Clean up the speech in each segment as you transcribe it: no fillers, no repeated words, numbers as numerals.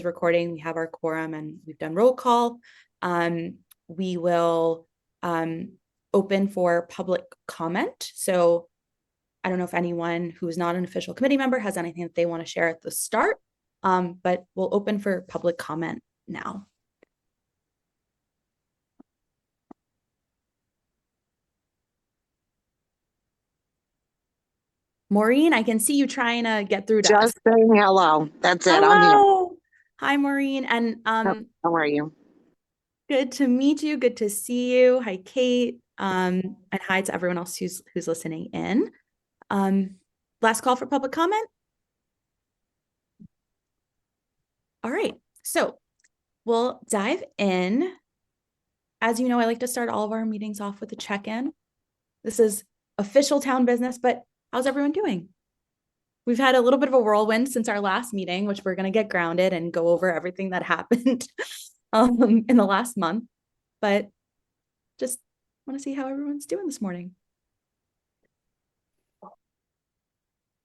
recording. We have our quorum and we've done roll call. We will open for public comment. So I don't know if anyone who is not an official committee member has anything that they want to share at the start, but we'll open for public comment now. Maureen, I can see you trying to get through to us. Just saying hello. That's it. I'm here. Hello. Hi, Maureen. And How are you? good to meet you. Good to see you. Hi, Kate. And hi to everyone else who's listening in. Last call for public comment. All right. So we'll dive in. As you know, I like to start all of our meetings off with a check-in. This is official town business, but how's everyone doing? We've had a little bit of a whirlwind since our last meeting, which we're going to get grounded and go over everything that happened in the last month. But just want to see how everyone's doing this morning.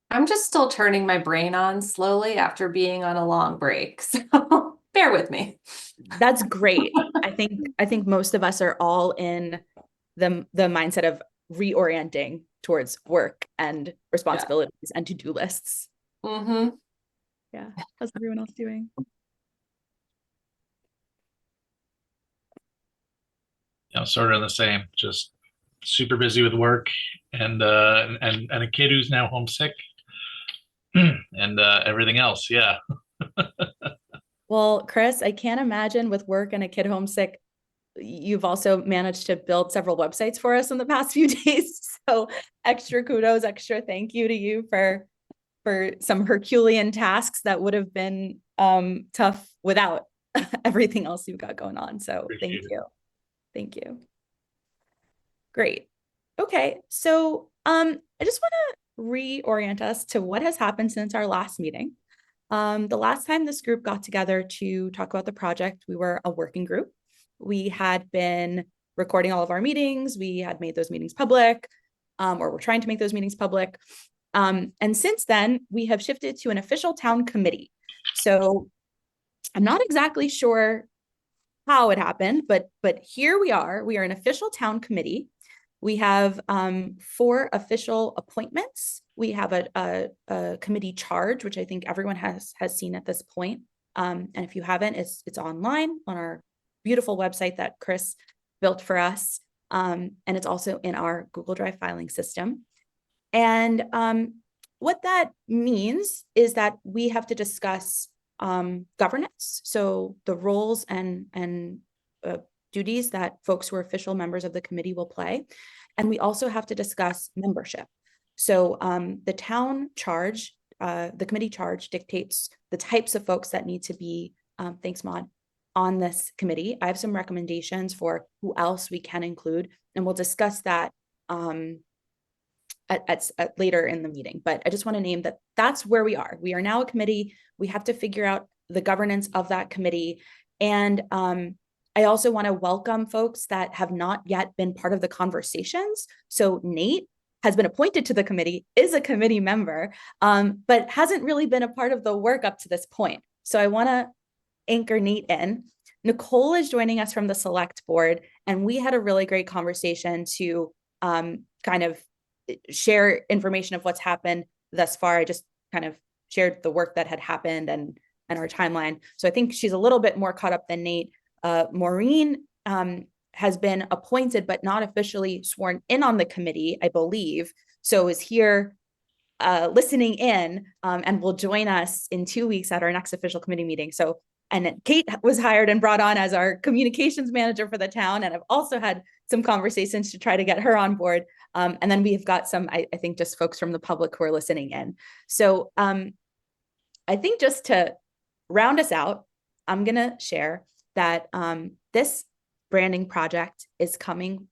I'm just still turning my brain on slowly after being on a long break. So bear with me. That's great. I think most of us are all in the mindset of reorienting towards work and responsibilities and to-do lists. Mm-hmm. Yeah. How's everyone else doing? Yeah, sort of the same. Just super busy with work and a kid who's now homesick and everything else. Yeah. Well, Chris, I can't imagine with work and a kid homesick, you've also managed to build several websites for us in the past few days. So extra kudos, extra thank you to you for some Herculean tasks that would have been tough without everything else you've got going on. So thank you. Thank you. Great. Okay. So I just want to reorient us to what has happened since our last meeting. The last time this group got together to talk about the project, we were a working group. We had been recording all of our meetings. We had made those meetings public, or we're trying to make those meetings public. And since then, we have shifted to an official town committee. So I'm not exactly sure how it happened, but here we are. We are an official town committee. We have 4 official appointments. We have a committee charge, which I think everyone has seen at this point. And if you haven't, it's online on our beautiful website that Chris built for us. And it's also in our Google Drive filing system. And what that means is that we have to discuss governance. So the roles and duties that folks who are official members of the committee will play. And we also have to discuss membership. So the town charge, the committee charge dictates the types of folks that need to be, thanks Maud, on this committee. I have some recommendations for who else we can include, and we'll discuss that at later in the meeting. But I just want to name that that's where we are. We are now a committee. We have to figure out the governance of that committee. And I also want to welcome folks that have not yet been part of the conversations. So Nate has been appointed to the committee, is a committee member, but hasn't really been a part of the work up to this point. So I want to anchor Nate in. Nicole is joining us from the select board, and we had a really great conversation to kind of share information of what's happened thus far. I just kind of shared the work that had happened and our timeline. So I think she's a little bit more caught up than Nate. Maureen has been appointed, but not officially sworn in on the committee, I believe. So is here listening in and will join us in 2 weeks at our next official committee meeting. So, and Kate was hired and brought on as our communications manager for the town. And I've also had some conversations to try to get her on board. And then we have got some, I think, just folks from the public who are listening in. So I think just to round us out, I'm going to share that this branding project is coming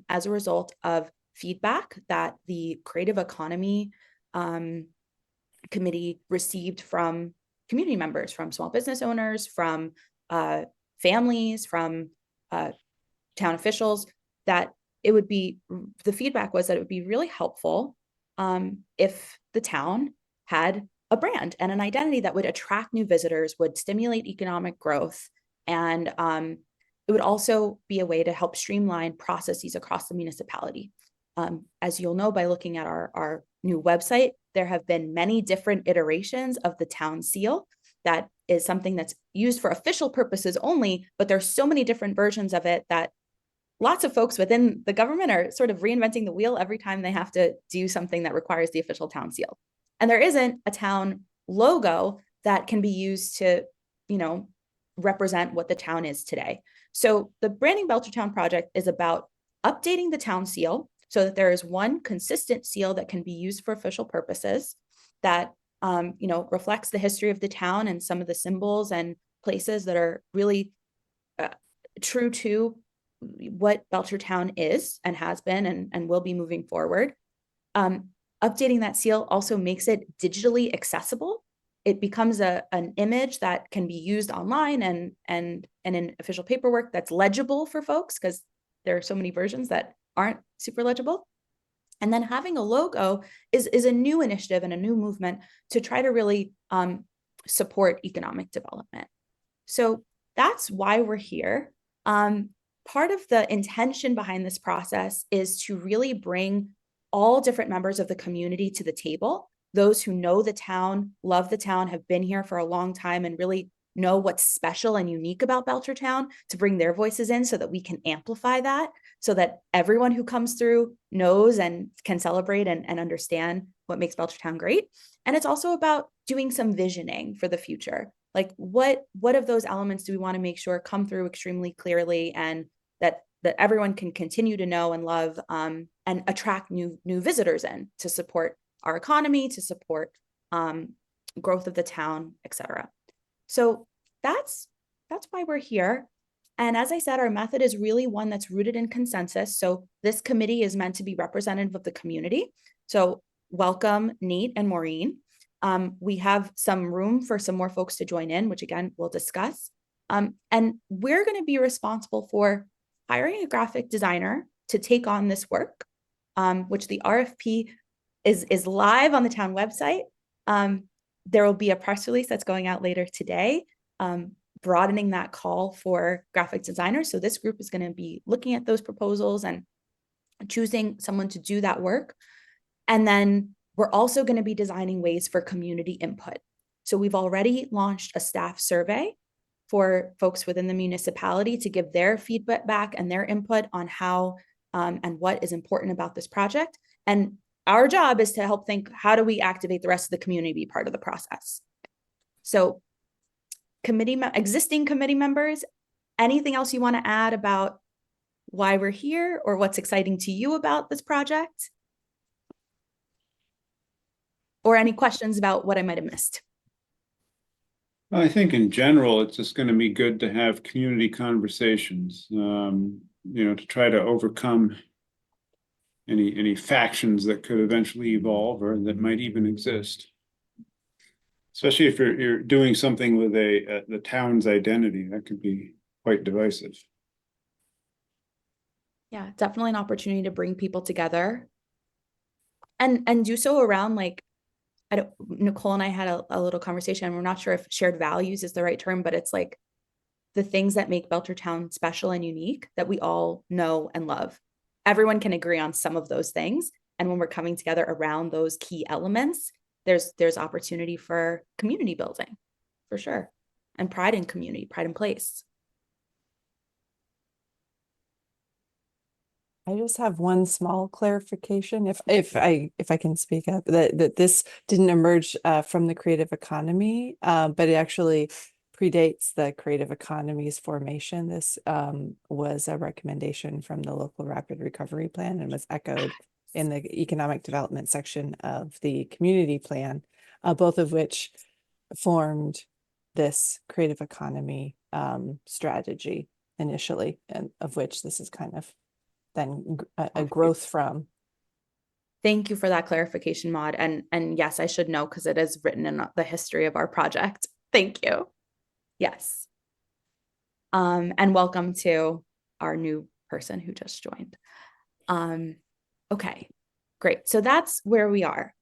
as a result of feedback that the Creative Economy Committee received from community members, from small business owners, from families, from town officials, that it would be, the feedback was that it would be really helpful if the town had a brand and an identity that would attract new visitors, would stimulate economic growth, and it would also be a way to help streamline processes across the municipality. As you'll know by looking at our new website, there have been many different iterations of the town seal. That is something that's used for official purposes only, but there's so many different versions of it that lots of folks within the government are sort of reinventing the wheel every time they have to do something that requires the official town seal. And there isn't a town logo that can be used to, represent what the town is today. So the Branding Belchertown project is about updating the town seal so that there is one consistent seal that can be used for official purposes that, reflects the history of the town and some of the symbols and places that are really true to what Belchertown is and has been and will be moving forward. Updating that seal also makes it digitally accessible. It becomes an image that can be used online and in official paperwork that's legible for folks, because there are so many versions that aren't super legible. And then having a logo is a new initiative and a new movement to try to really support economic development. So that's why we're here. Part of the intention behind this process is to really bring all different members of the community to the table. Those who know the town, love the town, have been here for a long time, and really know what's special and unique about Belchertown, to bring their voices in so that we can amplify that, so that everyone who comes through knows and can celebrate and understand what makes Belchertown great. And it's also about doing some visioning for the future. Like what of those elements do we want to make sure come through extremely clearly, and that everyone can continue to know and love, and attract new visitors in to support our economy, to support growth of the town, etc. So that's why we're here. And as I said, our method is really one that's rooted in consensus. So this committee is meant to be representative of the community. So welcome, Nate and Maureen. We have some room for some more folks to join in, which again, we'll discuss. And we're going to be responsible for hiring a graphic designer to take on this work, which the RFP is live on the town website. There will be a press release that's going out later today, broadening that call for graphic designers. So this group is going to be looking at those proposals and choosing someone to do that work. And then we're also going to be designing ways for community input. So we've already launched a staff survey for folks within the municipality to give their feedback back and their input on how and what is important about this project. And our job is to help think, how do we activate the rest of the community to be part of the process? So existing committee members, anything else you want to add about why we're here or what's exciting to you about this project? Or any questions about what I might have missed? I think in general, it's just going to be good to have community conversations, to try to overcome any factions that could eventually evolve or that might even exist. Especially if you're doing something with the town's identity, that could be quite divisive. Yeah, definitely an opportunity to bring people together and do so around, like, Nicole and I had a little conversation, and we're not sure if shared values is the right term, but it's like the things that make Belchertown special and unique that we all know and love. Everyone can agree on some of those things. And when we're coming together around those key elements, there's opportunity for community building, for sure. And pride in community, pride in place. I just have one small clarification, if I can speak up, that this didn't emerge from the creative economy, but it actually predates the creative economy's formation. This was a recommendation from the local rapid recovery plan and was echoed in the economic development section of the community plan, both of which formed this creative economy strategy initially, and of which this is kind of then a growth from. Thank you for that clarification, Maud. And yes, I should know because it is written in the history of our project. Thank you. Yes. And welcome to our new person who just joined. Okay, great. So that's where we are.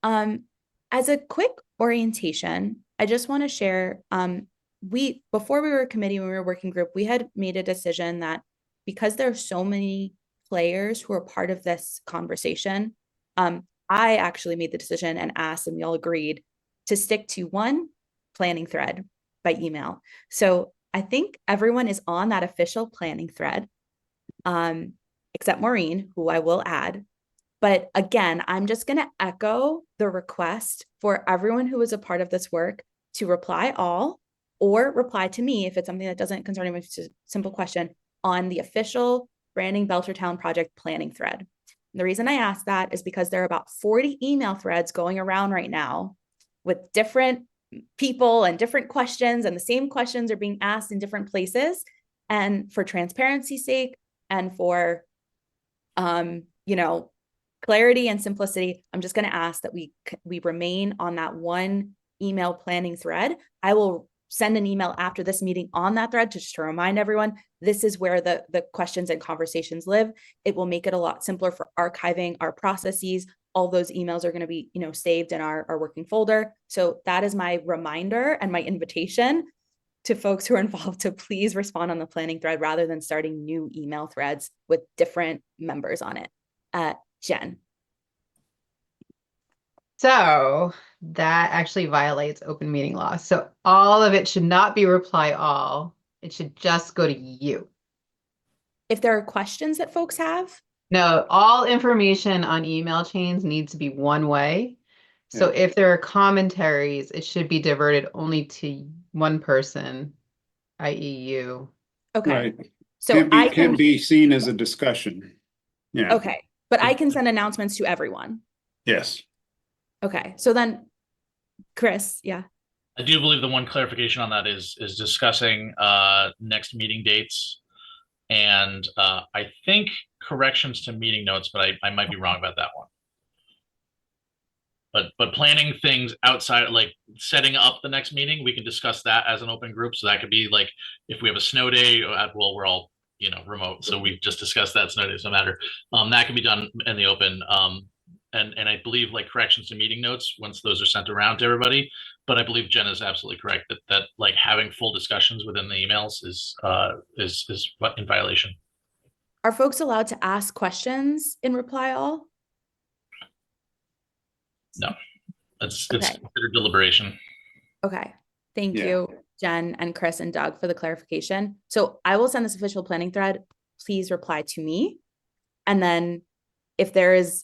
As a quick orientation, I just want to share, before we were a committee, when we were a working group, we had made a decision that because there are so many players who are part of this conversation, I actually made the decision and asked, and we all agreed to stick to one planning thread by email. So I think everyone is on that official planning thread, except Maureen, who I will add. But again, I'm just going to echo the request for everyone who is a part of this work to reply all or reply to me if it's something that doesn't concern me, it's a simple question on the official Branding Belchertown project planning thread. And the reason I ask that is because there are about 40 email threads going around right now with different people and different questions, and the same questions are being asked in different places. And for transparency's sake and for, clarity and simplicity, I'm just going to ask that we remain on that one email planning thread. I will send an email after this meeting on that thread just to remind everyone this is where the questions and conversations live. It will make it a lot simpler for archiving our processes. All those emails are going to be, saved in our working folder. So that is my reminder and my invitation to folks who are involved to please respond on the planning thread rather than starting new email threads with different members on it. Jen. So that actually violates open meeting law. So all of it should not be reply all. It should just go to you. If there are questions that folks have, No, all information on email chains needs to be one way. So if there are commentaries, it should be diverted only to one person, i.e. you. okay. Right. So Can be seen as a discussion. Yeah. Okay, but I can send announcements to everyone. Yes. Okay, so then, Chris, yeah. I do believe the one clarification on that is discussing next meeting dates, and I think corrections to meeting notes, but I might be wrong about that one. But planning things outside, like setting up the next meeting, we can discuss that as an open group. So that could be like if we have a snow day, well, we're all remote, so we just discussed that snow day, doesn't matter. That can be done in the open. And I believe like corrections to meeting notes once those are sent around to everybody. But I believe Jen is absolutely correct that like having full discussions within the emails is in violation. Are folks allowed to ask questions in reply all? No, it's Okay. considered deliberation. Okay, thank Yeah. you, Jen and Chris and Doug, for the clarification. So I will send this official planning thread. Please reply to me. And then if there is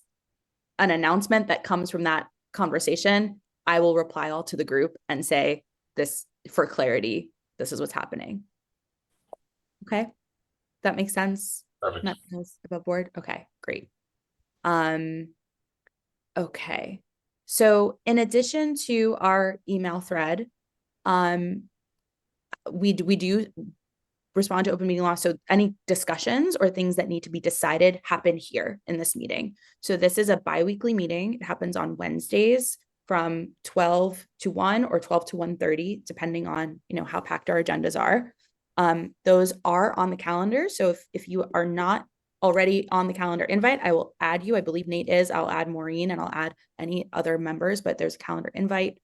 an announcement that comes from that conversation, I will reply all to the group and say this for clarity, this is what's happening. Okay, that makes sense. Perfect. Not above board. Okay, great. Okay. So in addition to our email thread, we do respond to open meeting law. So any discussions or things that need to be decided happen here in this meeting. So this is a bi-weekly meeting. It happens on Wednesdays from 12 to 1 or 12 to 1:30, depending on, how packed our agendas are. Those are on the calendar. So if you are not already on the calendar invite, I will add you. I believe Nate is. I'll add Maureen and I'll add any other members, but there's a calendar invite.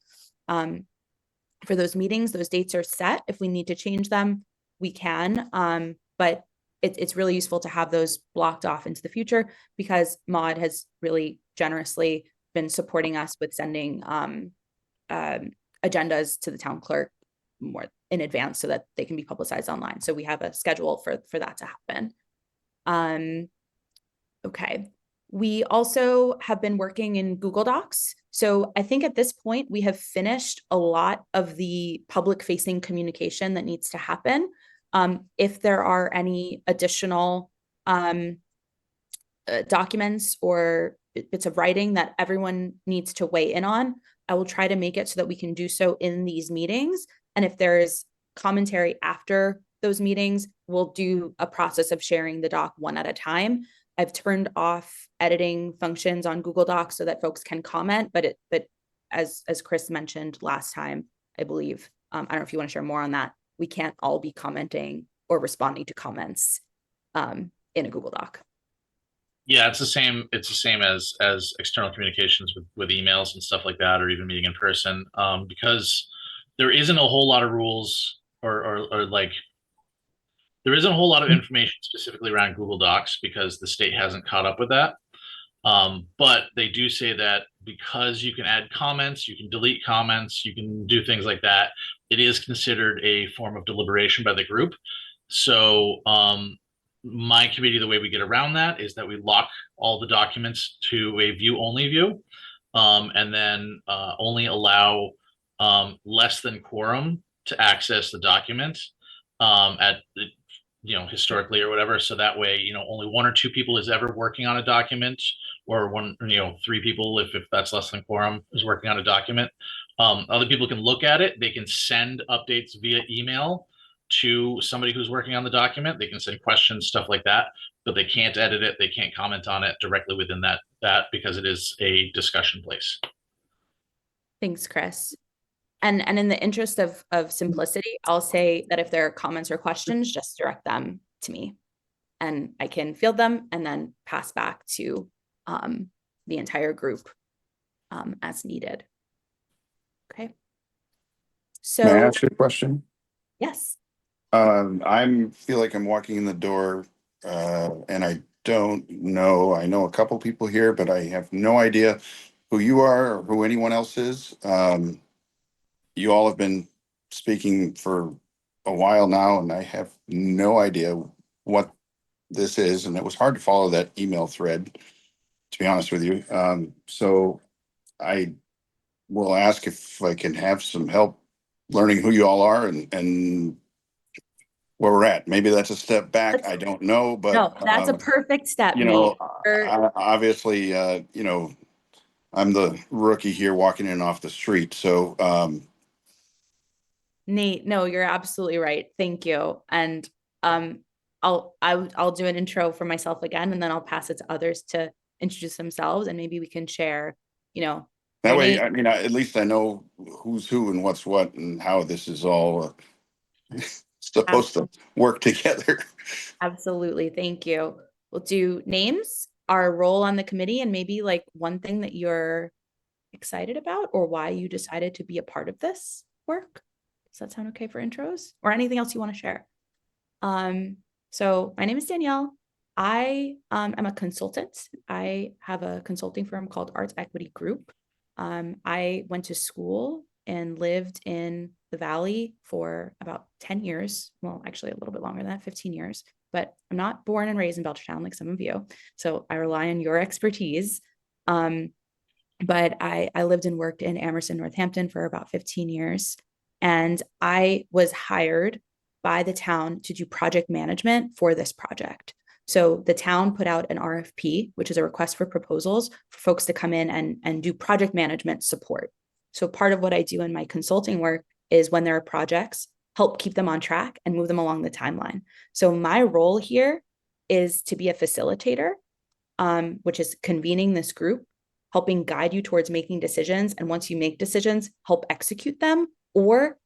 For those meetings, those dates are set. If we need to change them, we can. But it's really useful to have those blocked off into the future because Maud has really generously been supporting us with sending agendas to the town clerk more in advance so that they can be publicized online. So we have a schedule for that to happen. Okay. We also have been working in Google Docs. So I think at this point, we have finished a lot of the public facing communication that needs to happen. If there are any additional documents or bits of writing that everyone needs to weigh in on, I will try to make it so that we can do so in these meetings. And if there's commentary after those meetings, we'll do a process of sharing the doc one at a time. I've turned off editing functions on Google Docs so that folks can comment, but as Chris mentioned last time, I believe, I don't know if you want to share more on that. We can't all be commenting or responding to comments in a Google Doc. Yeah, it's the same. It's the same as external communications with emails and stuff like that, or even meeting in person. Because there isn't a whole lot of rules or like there isn't a whole lot of information specifically around Google Docs because the state hasn't caught up with that. But they do say that because you can add comments, you can delete comments, you can do things like that. It is considered a form of deliberation by the group. So my committee, the way we get around that is that we lock all the documents to a view only view, and then only allow less than quorum to access the document at historically or whatever. So that way, only one or two people is ever working on a document, or one, three people, if that's less than quorum, is working on a document. Other people can look at it. They can send updates via email to somebody who's working on the document. They can send questions, stuff like that, but they can't edit it. They can't comment on it directly within that because it is a discussion place. Thanks, Chris. And in the interest of simplicity, I'll say that if there are comments or questions, just direct them to me and I can field them and then pass back to the entire group as needed. Okay. So May I ask you a question? yes. I'm feel like I'm walking in the door, and I don't know. I know a couple people here, but I have no idea who you are or who anyone else is. You all have been speaking for a while now, and I have no idea what this is, and it was hard to follow that email thread, to be honest with you. So I will ask if I can have some help learning who you all are and where we're at. Maybe that's a step back. I don't know, but No, that's a perfect step, you know, Nate. obviously, I'm the rookie here walking in off the street. So, Nate, no, you're absolutely right. Thank you. And I'll do an intro for myself again, and then I'll pass it to others to introduce themselves, and maybe we can share, that way, Nate. I mean, at least I know who's who and what's what and how this is all supposed to work together. Absolutely. Thank you. We'll do names, our role on the committee, and maybe like one thing that you're excited about or why you decided to be a part of this work. Does that sound okay for intros or anything else you want to share? So my name is Danielle. I am a consultant. I have a consulting firm called Arts Equity Group. I went to school and lived in the Valley for about 10 years. Well, actually a little bit longer than that, 15 years, but I'm not born and raised in Belchertown like some of you. So I rely on your expertise. But I lived and worked in Amherst, Northampton for about 15 years. And I was hired by the town to do project management for this project. So the town put out an RFP, which is a request for proposals for folks to come in and do project management support. So part of what I do in my consulting work is when there are projects, help keep them on track and move them along the timeline. So my role here is to be a facilitator, which is convening this group, helping guide you towards making decisions. And once you make decisions, help execute them or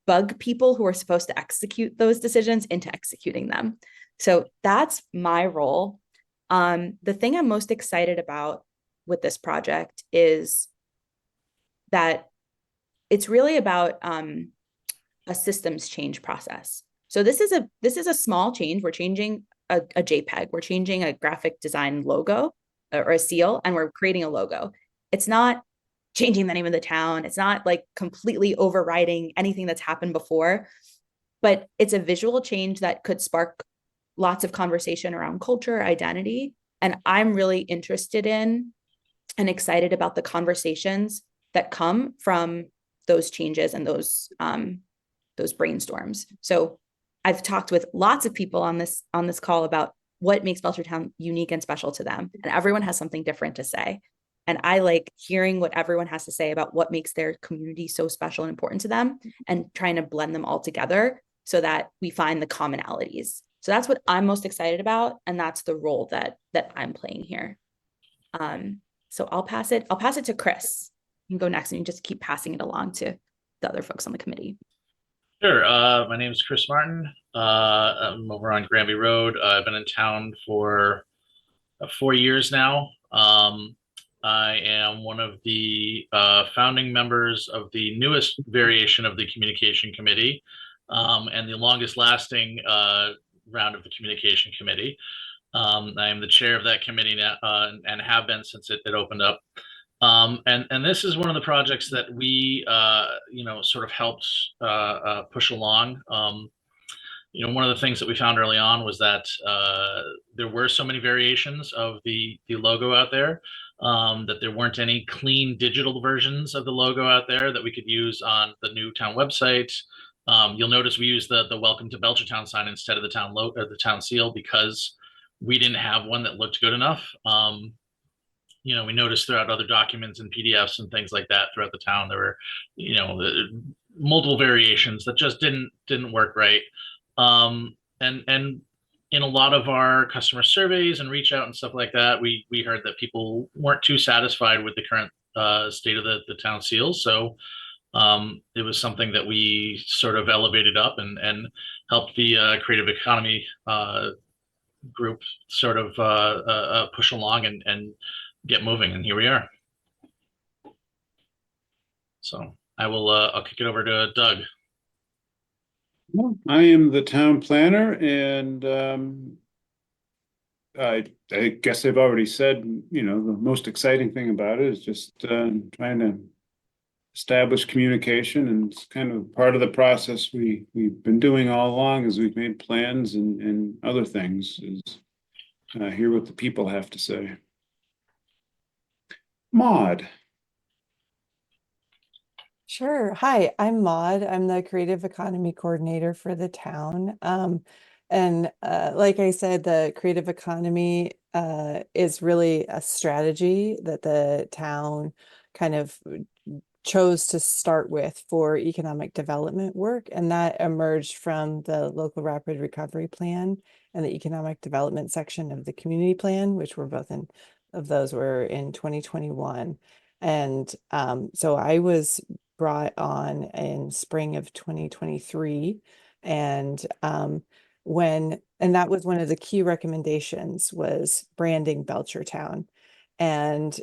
bug people who are supposed to execute those decisions into executing them. So that's my role. The thing I'm most excited about with this project is that it's really about a systems change process. So this is a small change. We're changing a JPEG. We're changing a graphic design logo or a seal, and we're creating a logo. It's not changing the name of the town. It's not like completely overriding anything that's happened before, but it's a visual change that could spark lots of conversation around culture, identity. And I'm really interested in and excited about the conversations that come from those changes and those brainstorms. So I've talked with lots of people on this call about what makes Belchertown unique and special to them. And everyone has something different to say. And I like hearing what everyone has to say about what makes their community so special and important to them and trying to blend them all together so that we find the commonalities. So that's what I'm most excited about. And that's the role that I'm playing here. So I'll pass it to Chris. You can go next and you just keep passing it along to the other folks on the committee. Sure. My name is Chris Martin. I'm over on Granby Road. I've been in town for 4 years now. I am one of the founding members of the newest variation of the communication committee, and the longest lasting round of the communication committee. I am the chair of that committee now, and have been since it opened up. And this is one of the projects that we, sort of helped push along. One of the things that we found early on was that there were so many variations of the logo out there, that there weren't any clean digital versions of the logo out there that we could use on the new town website. You'll notice we use the "Welcome to Belchertown" sign instead of the town logo or the town seal because we didn't have one that looked good enough. We noticed throughout other documents and PDFs and things like that throughout the town, there were, multiple variations that just didn't work right. And in a lot of our customer surveys and reach out and stuff like that, we heard that people weren't too satisfied with the current state of the town seals. So it was something that we sort of elevated up and helped the creative economy group sort of push along and get moving. And here we are. So I'll kick it over to Doug. Well, I am the town planner, and I guess I've already said, the most exciting thing about it is just trying to establish communication, and it's kind of part of the process we've been doing all along as we've made plans and other things, is hear what the people have to say. Maud. Sure. Hi, I'm Maud. I'm the creative economy coordinator for the town. And like I said, the creative economy is really a strategy that the town kind of chose to start with for economic development work. And that emerged from the local rapid recovery plan and the economic development section of the community plan, which were both of those were in 2021. And so I was brought on in spring of 2023. And that was one of the key recommendations, was branding Belchertown. And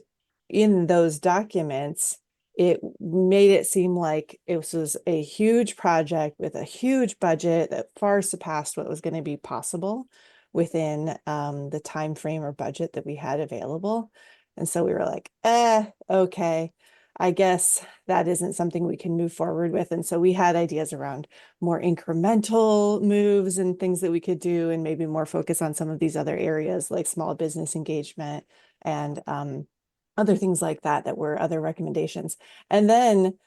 in those documents, it made it seem like it was a huge project with a huge budget that far surpassed what was going to be possible within the time frame or budget that we had available. And so we were like, okay, I guess that isn't something we can move forward with. And so we had ideas around more incremental moves and things that we could do, and maybe more focus on some of these other areas like small business engagement and other things like that were other recommendations. And then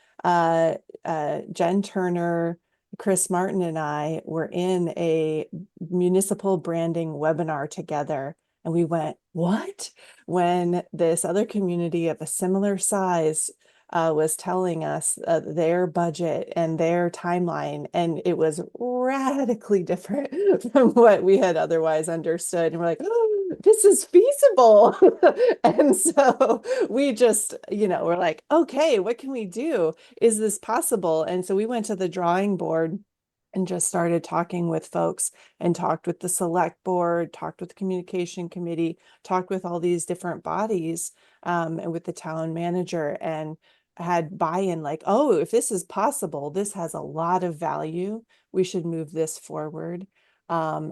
Jen Turner, Chris Martin, and I were in a municipal branding webinar together. And we went, what? When this other community of a similar size was telling us their budget and their timeline, and it was radically different from what we had otherwise understood. And we're like, oh, this is feasible. And so we just, we're like, okay, what can we do? Is this possible? And so we went to the drawing board and just started talking with folks, and talked with the select board, talked with the communication committee, talked with all these different bodies, and with the town manager, and had buy-in, like, oh, if this is possible, this has a lot of value, we should move this forward. Thank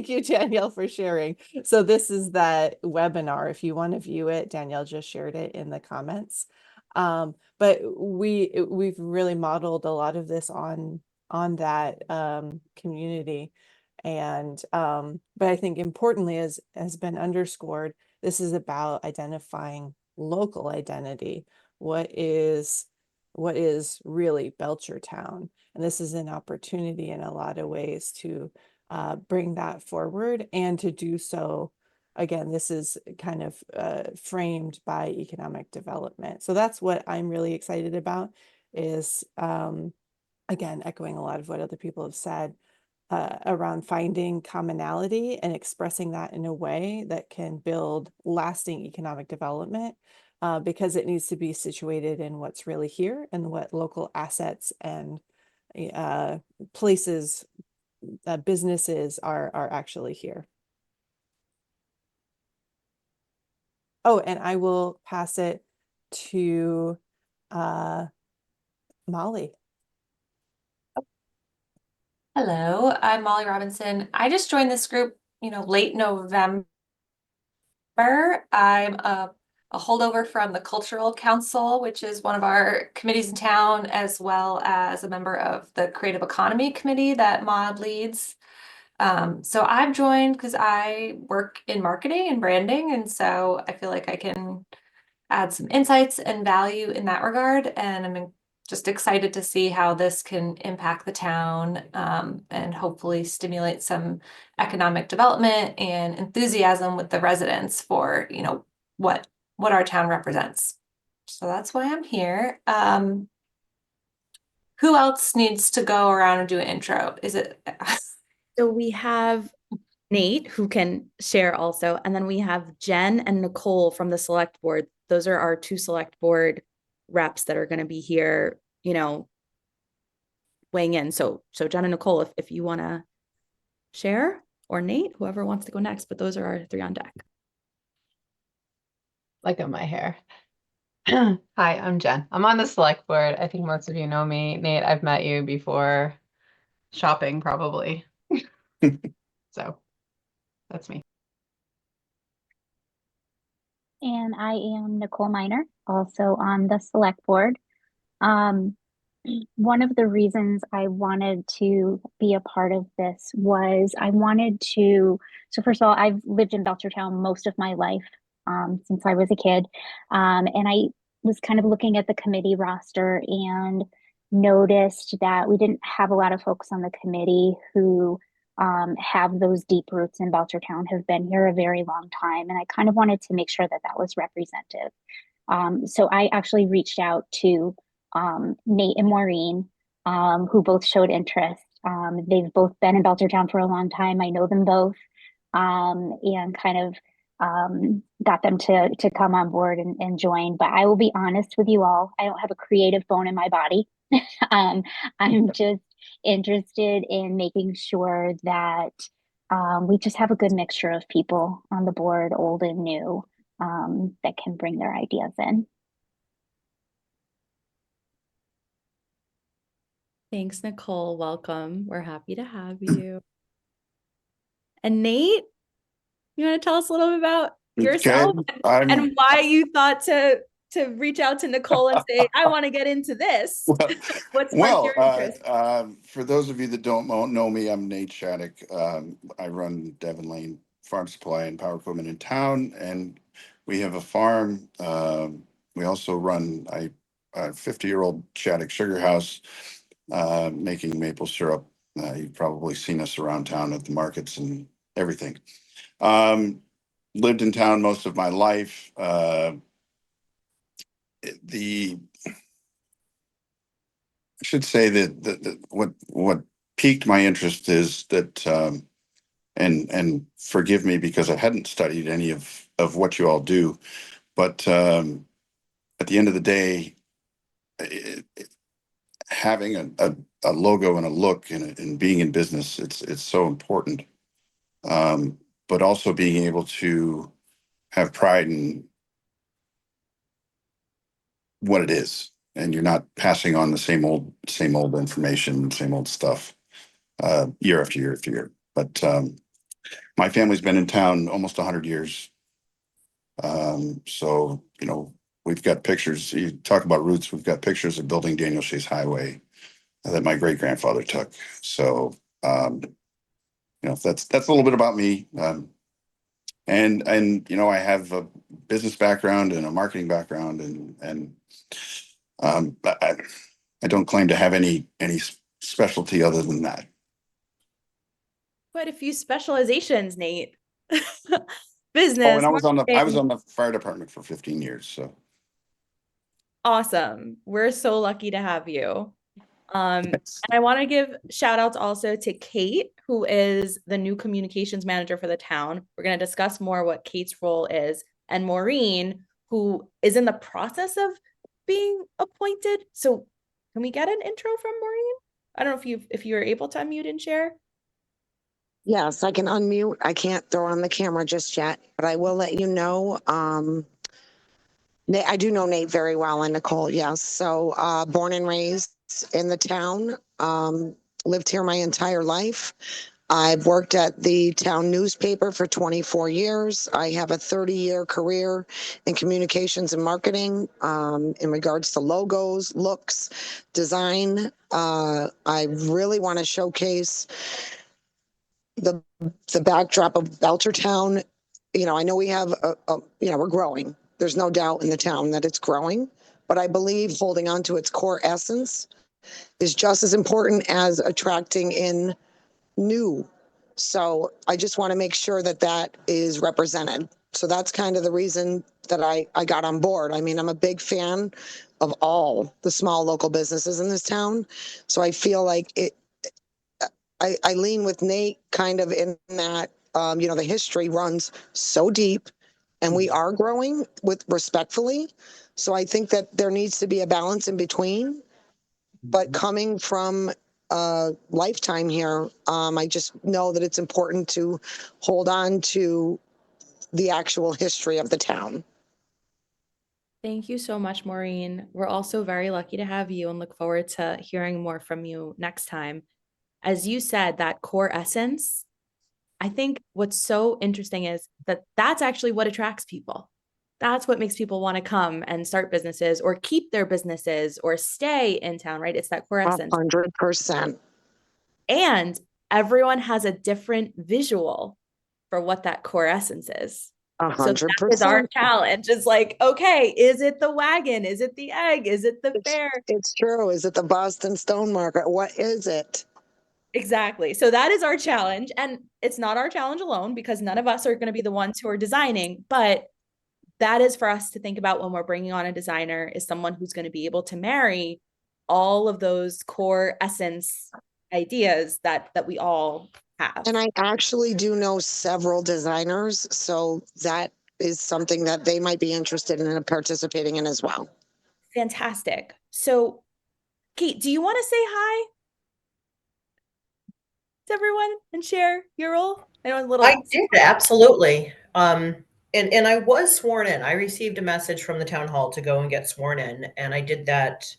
you, Danielle, for sharing. So this is that webinar. If you want to view it, Danielle just shared it in the comments. But we've really modeled a lot of this on that community. And but I think importantly, as has been underscored, this is about identifying local identity. What is really Belchertown? And this is an opportunity in a lot of ways to bring that forward, and to do so. Again, this is kind of framed by economic development. So that's what I'm really excited about, is again, echoing a lot of what other people have said around finding commonality and expressing that in a way that can build lasting economic development, because it needs to be situated in what's really here and what local assets and places, businesses are actually here. Oh, and I will pass it to Molly. Hello, I'm Molly Robinson. I just joined this group, late November. I'm a holdover from the Cultural Council, which is one of our committees in town, as well as a member of the Creative Economy Committee that Maud leads. So I've joined because I work in marketing and branding, and so I feel like I can add some insights and value in that regard. And I'm just excited to see how this can impact the town, and hopefully stimulate some economic development and enthusiasm with the residents for, what our town represents. So that's why I'm here. Who else needs to go around and do an intro? Is it? So we have Nate, who can share also, and then we have Jen and Nicole from the select board. Those are our 2 select board reps that are going to be here, weighing in. So Jen and Nicole, if you want to share, or Nate, whoever wants to go next, but those are our 3 on deck. Like on my hair. Hi, I'm Jen. I'm on the select board. I think most of you know me. Nate, I've met you before shopping, probably. So that's me. And I am Nicole Miner, also on the select board. One of the reasons I wanted to be a part of this was I wanted to, so first of all, I've lived in Belchertown most of my life, since I was a kid. And I was kind of looking at the committee roster and noticed that we didn't have a lot of folks on the committee who have those deep roots in Belchertown, have been here a very long time. And I kind of wanted to make sure that that was represented. So I actually reached out to Nate and Maureen, who both showed interest. They've both been in Belchertown for a long time. I know them both, and kind of got them to come on board and join. But I will be honest with you all, I don't have a creative bone in my body. I'm just interested in making sure that we just have a good mixture of people on the board, old and new, that can bring their ideas in. Thanks, Nicole. Welcome. We're happy to have you. And Nate, you want to tell us a little bit about yourself and why you thought to reach out to Nicole and say, I want to get into this? What's your interest? For those of you that don't know me, I'm Nate Shattuck. I run Devon Lane Farm Supply and Power Equipment in town, and we have a farm. We also run a 50-year-old Shattuck Sugar House, making maple syrup. You've probably seen us around town at the markets and everything. Lived in town most of my life. I should say that what piqued my interest is that, and forgive me because I hadn't studied any of what you all do, but at the end of the day, having a logo and a look and being in business, it's so important. But also being able to have pride in what it is, and you're not passing on the same old information, same old stuff, year after year after year. But my family's been in town almost 100 years. So, we've got pictures. You talk about roots. We've got pictures of building Daniel Chase Highway that my great grandfather took. So, that's a little bit about me. And I have a business background and a marketing background, and I don't claim to have any specialty other than that. Quite a few specializations, Nate. Business. Oh, and I was on the fire department for 15 years. So awesome. We're so lucky to have you. And I want to give shout outs also to Kate, who is the new communications manager for the town. We're going to discuss more what Kate's role is, and Maureen, who is in the process of being appointed. So can we get an intro from Maureen? I don't know if you're able to unmute and share. Yes, I can unmute. I can't throw on the camera just yet, but I will let you know I do know Nate very well and Nicole, yes. So, born and raised in the town, lived here my entire life. I've worked at the town newspaper for 24 years. I have a 30-year career in communications and marketing, in regards to logos, looks, design. I really want to showcase the backdrop of Belchertown. You know, I know we have we're growing. There's no doubt in the town that it's growing, but I believe holding on to its core essence is just as important as attracting in new. So I just want to make sure that that is represented. So that's kind of the reason that I got on board. I mean, I'm a big fan of all the small local businesses in this town. So I feel like I lean with Nate kind of in that, the history runs so deep and we are growing with respectfully. So I think that there needs to be a balance in between. But coming from a lifetime here, I just know that it's important to hold on to the actual history of the town. Thank you so much, Maureen. We're also very lucky to have you and look forward to hearing more from you next time. As you said, that core essence, I think what's so interesting is that that's actually what attracts people. That's what makes people want to come and start businesses or keep their businesses or stay in town, right? It's that core essence. 100%. And everyone has a different visual for what that core essence is. So that is our 100%. challenge. It's like, okay, is it the wagon? Is it the egg? Is it the fair? It's true. Is it the Boston Stone Market? What is it? Exactly. So that is our challenge. And it's not our challenge alone because none of us are going to be the ones who are designing, but that is for us to think about when we're bringing on a designer is someone who's going to be able to marry all of those core essence ideas that we all have. And I actually do know several designers, so that is something that they might be interested in participating in as well. Fantastic. So, Kate, do you want to say hi to everyone and share your role? I know a little. I did, absolutely. And I was sworn in. I received a message from the town hall to go and get sworn in, and I did that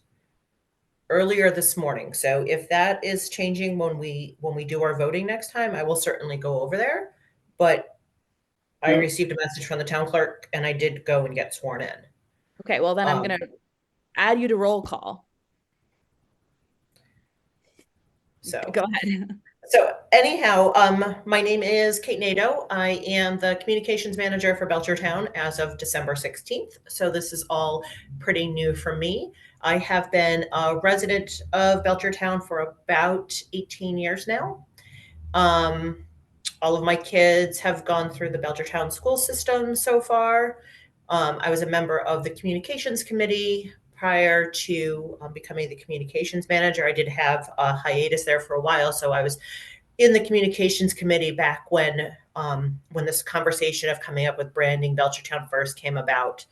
earlier this morning. So if that is changing when we do our voting next time, I will certainly go over there. But I Yeah. received a message from the town clerk, and I did go and get sworn in. Okay, well then I'm going to add you to roll call. So go ahead. So anyhow, my name is Kate Nadeau. I am the communications manager for Belchertown as of December 16th. So this is all pretty new for me. I have been a resident of Belchertown for about 18 years now. All of my kids have gone through the Belchertown school system so far. I was a member of the communications committee prior to becoming the communications manager. I did have a hiatus there for a while, so I was in the communications committee back when this conversation of coming up with branding Belchertown first came about.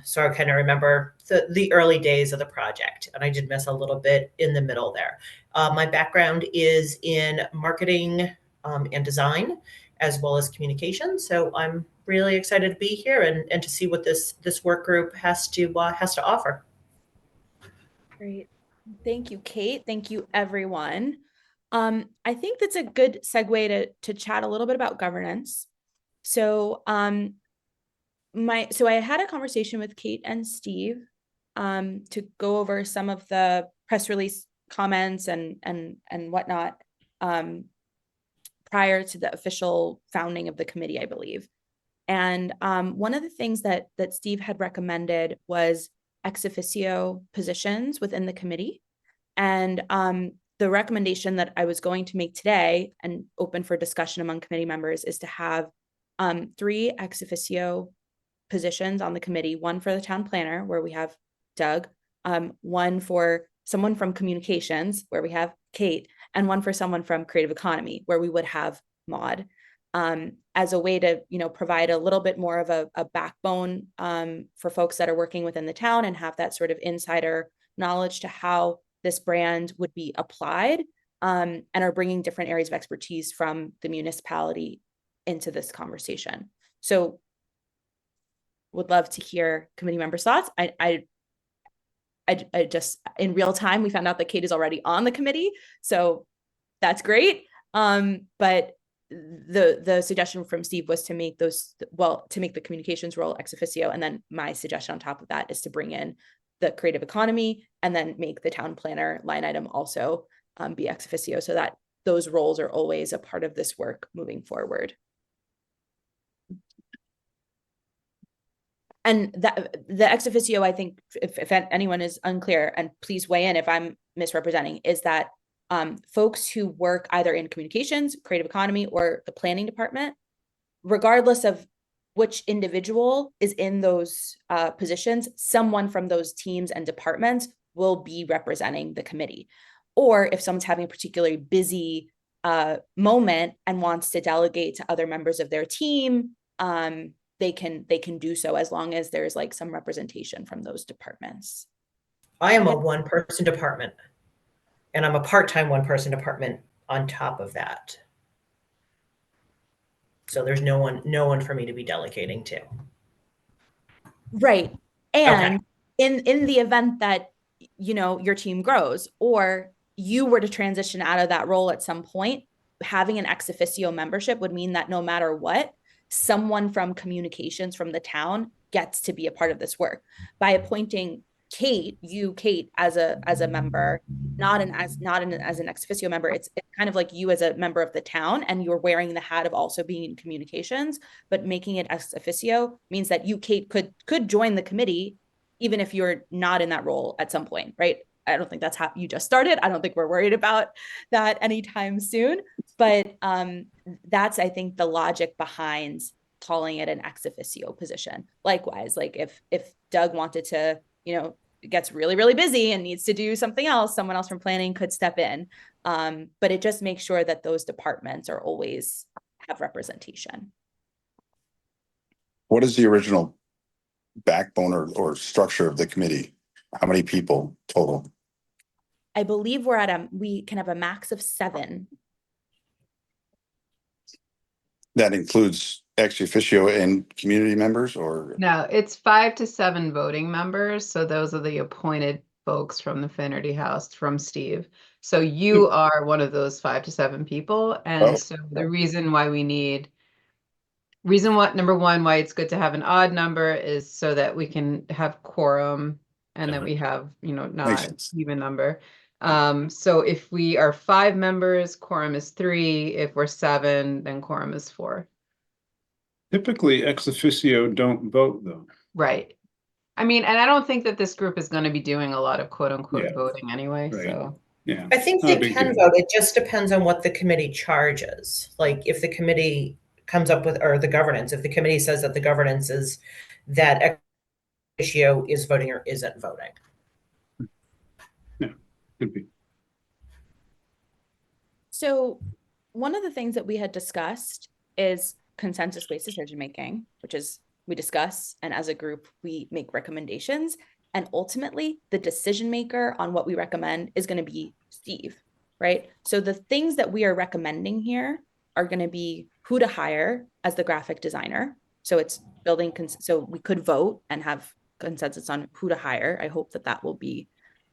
So I kind of remember the early days of the project, and I did miss a little bit in the middle there. My background is in marketing and design, as well as communication. So I'm really excited to be here and to see what this work group has to offer. Great. Thank you, Kate. Thank you, everyone. I think that's a good segue to chat a little bit about governance. So I had a conversation with Kate and Steve to go over some of the press release comments and whatnot prior to the official founding of the committee, I believe. And one of the things that Steve had recommended was ex officio positions within the committee. And the recommendation that I was going to make today and open for discussion among committee members is to have 3 ex officio positions on the committee, one for the town planner, where we have Doug, one for someone from communications, where we have Kate, and one for someone from creative economy, where we would have Maud, as a way to, provide a little bit more of a backbone for folks that are working within the town and have that sort of insider knowledge to how this brand would be applied, and are bringing different areas of expertise from the municipality into this conversation. So would love to hear committee members' thoughts. I just, in real time, we found out that Kate is already on the committee, so that's great. But the suggestion from Steve was to make to make the communications role ex officio, and then my suggestion on top of that is to bring in the creative economy and then make the town planner line item also be ex officio, so that those roles are always a part of this work moving forward. And that the ex officio, I think, if anyone is unclear, and please weigh in if I'm misrepresenting, is that folks who work either in communications, creative economy, or the planning department, regardless of which individual is in those positions, someone from those teams and departments will be representing the committee. Or if someone's having a particularly busy moment and wants to delegate to other members of their team, they can do so, as long as there's like some representation from those departments. I am a one-person department, and I'm a part-time one-person department on top of that. So there's no one for me to be delegating to. Right. And Okay. in the event that, you know, your team grows or you were to transition out of that role at some point, having an ex officio membership would mean that no matter what, someone from communications from the town gets to be a part of this work. By appointing Kate, as a member, not as an ex officio member, it's kind of like you as a member of the town, and you're wearing the hat of also being in communications. But making it ex officio means that you, Kate, could join the committee even if you're not in that role at some point, right? I don't think that's how you just started. I don't think we're worried about that anytime soon. But that's, I think, the logic behind calling it an ex officio position. Likewise, like if Doug wanted to, you know, gets really, really busy and needs to do something else, someone else from planning could step in. But it just makes sure that those departments are always have representation. What is the original backbone or structure of the committee? How many people total? I believe we can have a max of 7. That includes ex officio and community members, or? No, it's 5 to 7 voting members. So those are the appointed folks from the Finnerty House from Steve. So you are one of those 5 to 7 people. And so the reason why number one, why it's good to have an odd number is so that we can have quorum and that we have, you know, not even number. So if we are 5 members, quorum is 3. If we're 7, then quorum is 4. Typically, ex officio don't vote, though. Right. I mean, and I don't think that this group is going to be doing a lot of quote unquote Yeah. voting anyway. Right. So Yeah. I think they can vote. It just depends on what the committee charges. Like if the committee comes up with, or the governance, if the committee says that the governance is that ex officio is voting or isn't voting. Yeah, could be. So one of the things that we had discussed is consensus-based decision-making, which is we discuss, and as a group, we make recommendations. And ultimately, the decision maker on what we recommend is going to be Steve, right? So the things that we are recommending here are going to be who to hire as the graphic designer. So it's building, so we could vote and have consensus on who to hire. I hope that that will be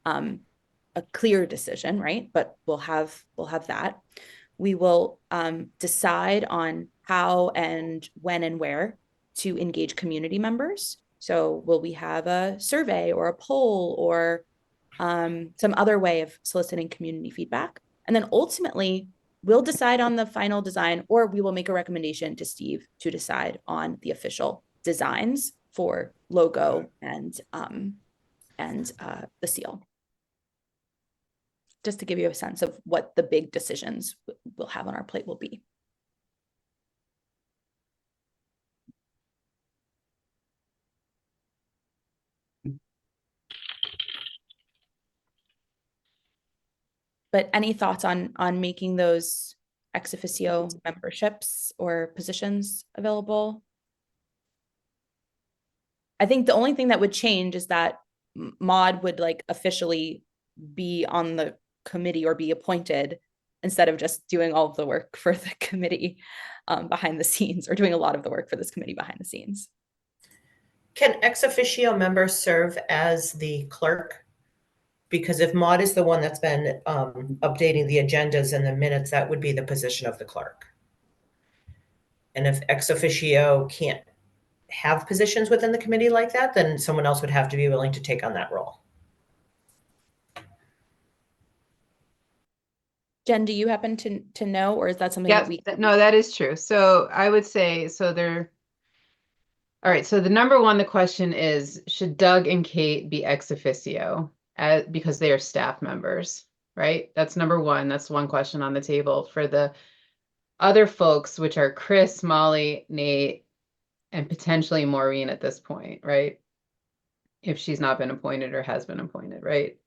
a clear decision, right? But we'll have that. We will decide on how and when and where to engage community members. So will we have a survey or a poll or some other way of soliciting community feedback? And then ultimately, we'll decide on the final design, or we will make a recommendation to Steve to decide on the official designs for logo and the seal. Just to give you a sense of what the big decisions we'll have on our plate will be. But any thoughts on making those ex officio memberships or positions available? I think the only thing that would change is that Maud would like officially be on the committee or be appointed instead of just doing all of the work for the committee behind the scenes, or doing a lot of the work for this committee behind the scenes. Can ex officio members serve as the clerk? Because if Maud is the one that's been updating the agendas and the minutes, that would be the position of the clerk. And if ex officio can't have positions within the committee like that, then someone else would have to be willing to take on that role. Jen, do you happen to know, or is that something that Yes, we? no, that is true. So I would say, all right, so the number one, the question is, should Doug and Kate be ex officio because they are staff members, right? That's number one. That's one question on the table. For the other folks, which are Chris, Molly, Nate, and potentially Maureen at this point, right? If she's not been appointed or has been appointed, right?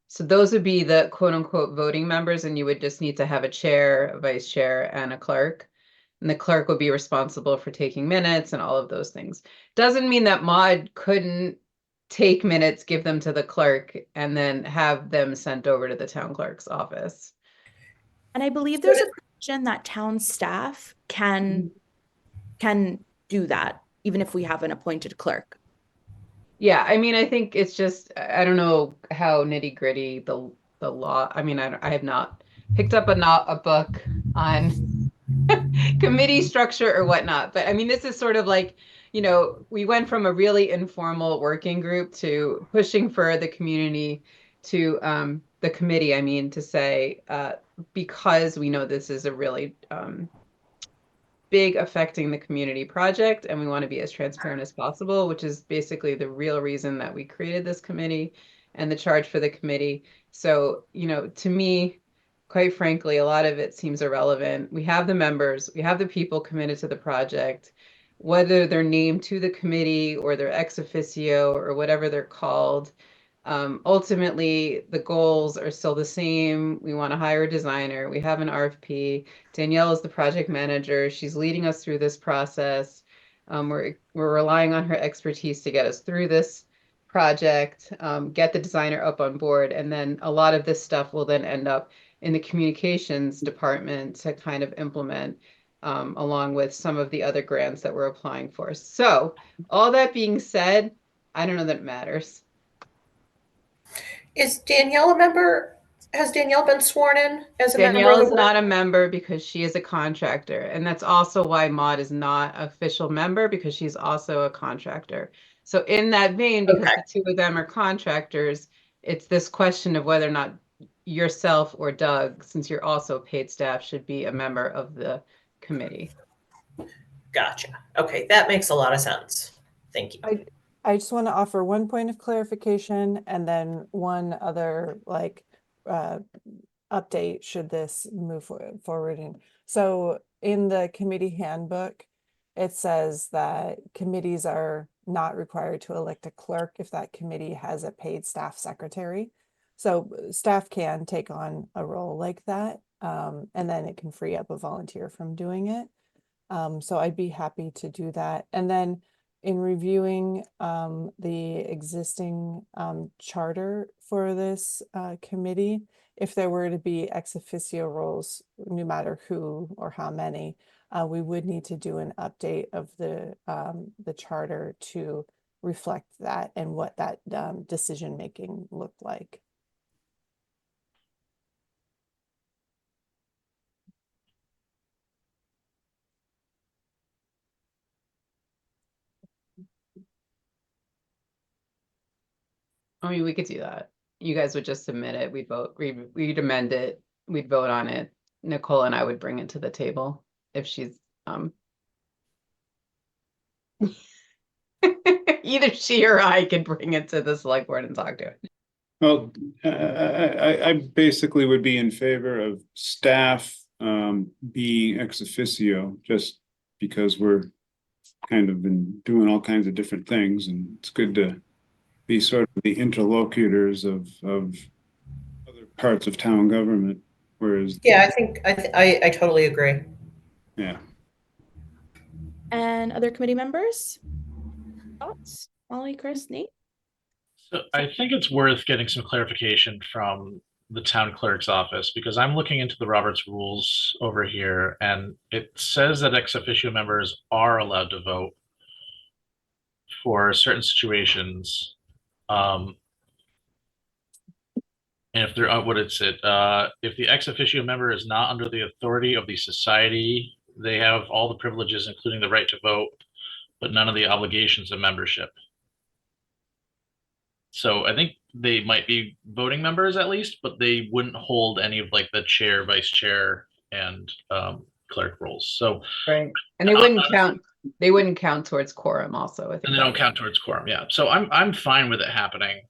So those would be the quote unquote voting members, and you would just need to have a chair, a vice chair, and a clerk. And the clerk would be responsible for taking minutes and all of those things. Doesn't mean that Maud couldn't take minutes, give them to the clerk, and then have them sent over to the town clerk's office. And I believe there's a provision that town staff can do that, even if we have an appointed clerk. Yeah, I mean, I think it's just, I don't know how nitty gritty the law. I mean, I have not picked up a book on committee structure or whatnot. But I mean, this is sort of like, we went from a really informal working group to pushing for the community to the committee, I mean, to say, because we know this is a really big affecting the community project, and we want to be as transparent as possible, which is basically the real reason that we created this committee and the charge for the committee. So, to me, quite frankly, a lot of it seems irrelevant. We have the members, we have the people committed to the project, whether they're named to the committee or they're ex officio or whatever they're called. Ultimately, the goals are still the same. We want to hire a designer. We have an RFP. Danielle is the project manager. She's leading us through this process. We're relying on her expertise to get us through this project, get the designer up on board, and then a lot of this stuff will then end up in the communications department to kind of implement, along with some of the other grants that we're applying for. So all that being said, I don't know that it matters. Is Danielle a member? Has Danielle been sworn in as a member Danielle of is the board? not a member because she is a contractor. And that's also why Maud is not an official member, because she's also a contractor. So in that vein, because Okay. the two of them are contractors, it's this question of whether or not yourself or Doug, since you're also paid staff, should be a member of the committee. Gotcha. Okay, that makes a lot of sense. Thank you. I just want to offer one point of clarification and then one other update should this move forward. So in the committee handbook, it says that committees are not required to elect a clerk if that committee has a paid staff secretary. So staff can take on a role like that, and then it can free up a volunteer from doing it. So I'd be happy to do that. And then in reviewing the existing charter for this committee, if there were to be ex officio roles, no matter who or how many, we would need to do an update of the charter to reflect that and what that decision making looked like. I mean, we could do that. You guys would just submit it. We'd vote, we'd amend it, we'd vote on it. Nicole and I would bring it to the table if she's either she or I could bring it to the select board and talk to it. Well, I basically would be in favor of staff being ex officio, just because we're kind of been doing all kinds of different things, and it's good to be sort of the interlocutors of other parts of town government, whereas, Yeah, I think I totally agree. yeah. And other committee members? Thoughts? Molly, Chris, Nate? So I think it's worth getting some clarification from the town clerk's office, because I'm looking into the Roberts rules over here, and it says that ex officio members are allowed to vote. for certain situations. And if they're, what is it? If the ex officio member is not under the authority of the society, they have all the privileges, including the right to vote, but none of the obligations of membership. So I think they might be voting members at least, but they wouldn't hold any of like the chair, vice chair, and clerk roles. So Right. And they wouldn't count towards quorum also, I think. and they don't count towards quorum. Yeah. So I'm fine with it happening.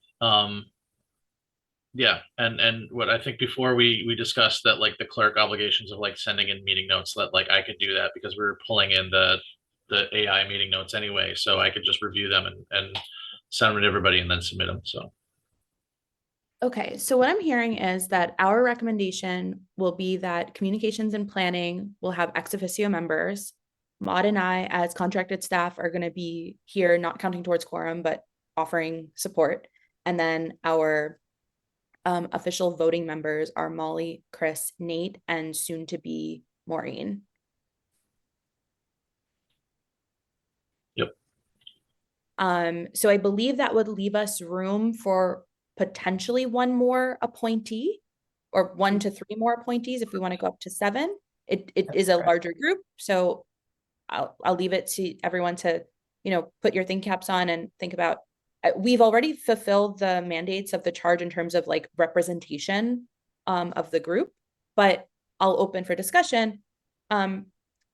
Yeah, and what I think before we discussed that like the clerk obligations of like sending in meeting notes, that like I could do that because we're pulling in the AI meeting notes anyway, so I could just review them and send them to everybody and then submit them. So Okay, so what I'm hearing is that our recommendation will be that communications and planning will have ex officio members. Maud and I, as contracted staff, are going to be here, not counting towards quorum, but offering support. And then our official voting members are Molly, Chris, Nate, and soon to be Maureen. Yep. So I believe that would leave us room for potentially one more appointee or 1 to 3 more appointees if we want to go up to 7. It is a larger group, so I'll leave it to everyone to, put your think caps on and think about. We've already fulfilled the mandates of the charge in terms of like representation of the group, but I'll open for discussion.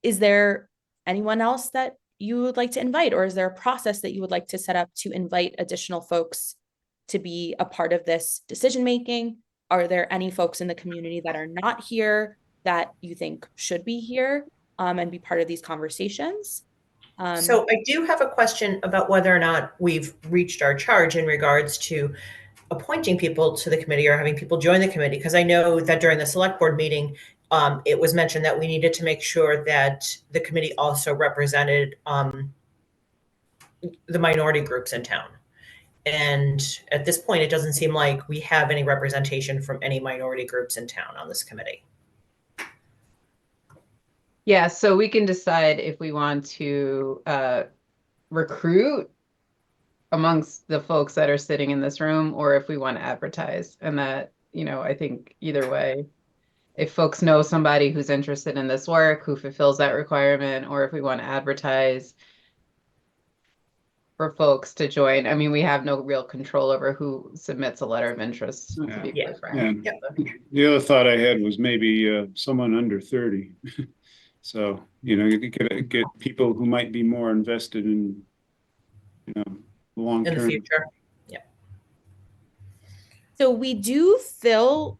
Is there anyone else that you would like to invite, or is there a process that you would like to set up to invite additional folks to be a part of this decision making? Are there any folks in the community that are not here that you think should be here and be part of these conversations? So I do have a question about whether or not we've reached our charge in regards to appointing people to the committee or having people join the committee, because I know that during the select board meeting, it was mentioned that we needed to make sure that the committee also represented the minority groups in town. And at this point, it doesn't seem like we have any representation from any minority groups in town on this committee. Yeah, so we can decide if we want to recruit amongst the folks that are sitting in this room, or if we want to advertise. And that, I think either way, if folks know somebody who's interested in this work, who fulfills that requirement, or if we want to advertise for folks to join. I mean, we have no real control over who submits a letter of interest, to be Yeah. quite frank. And the other thought I had was maybe someone under 30. So, you could get people who might be more invested in, long In the term. future. So we do fill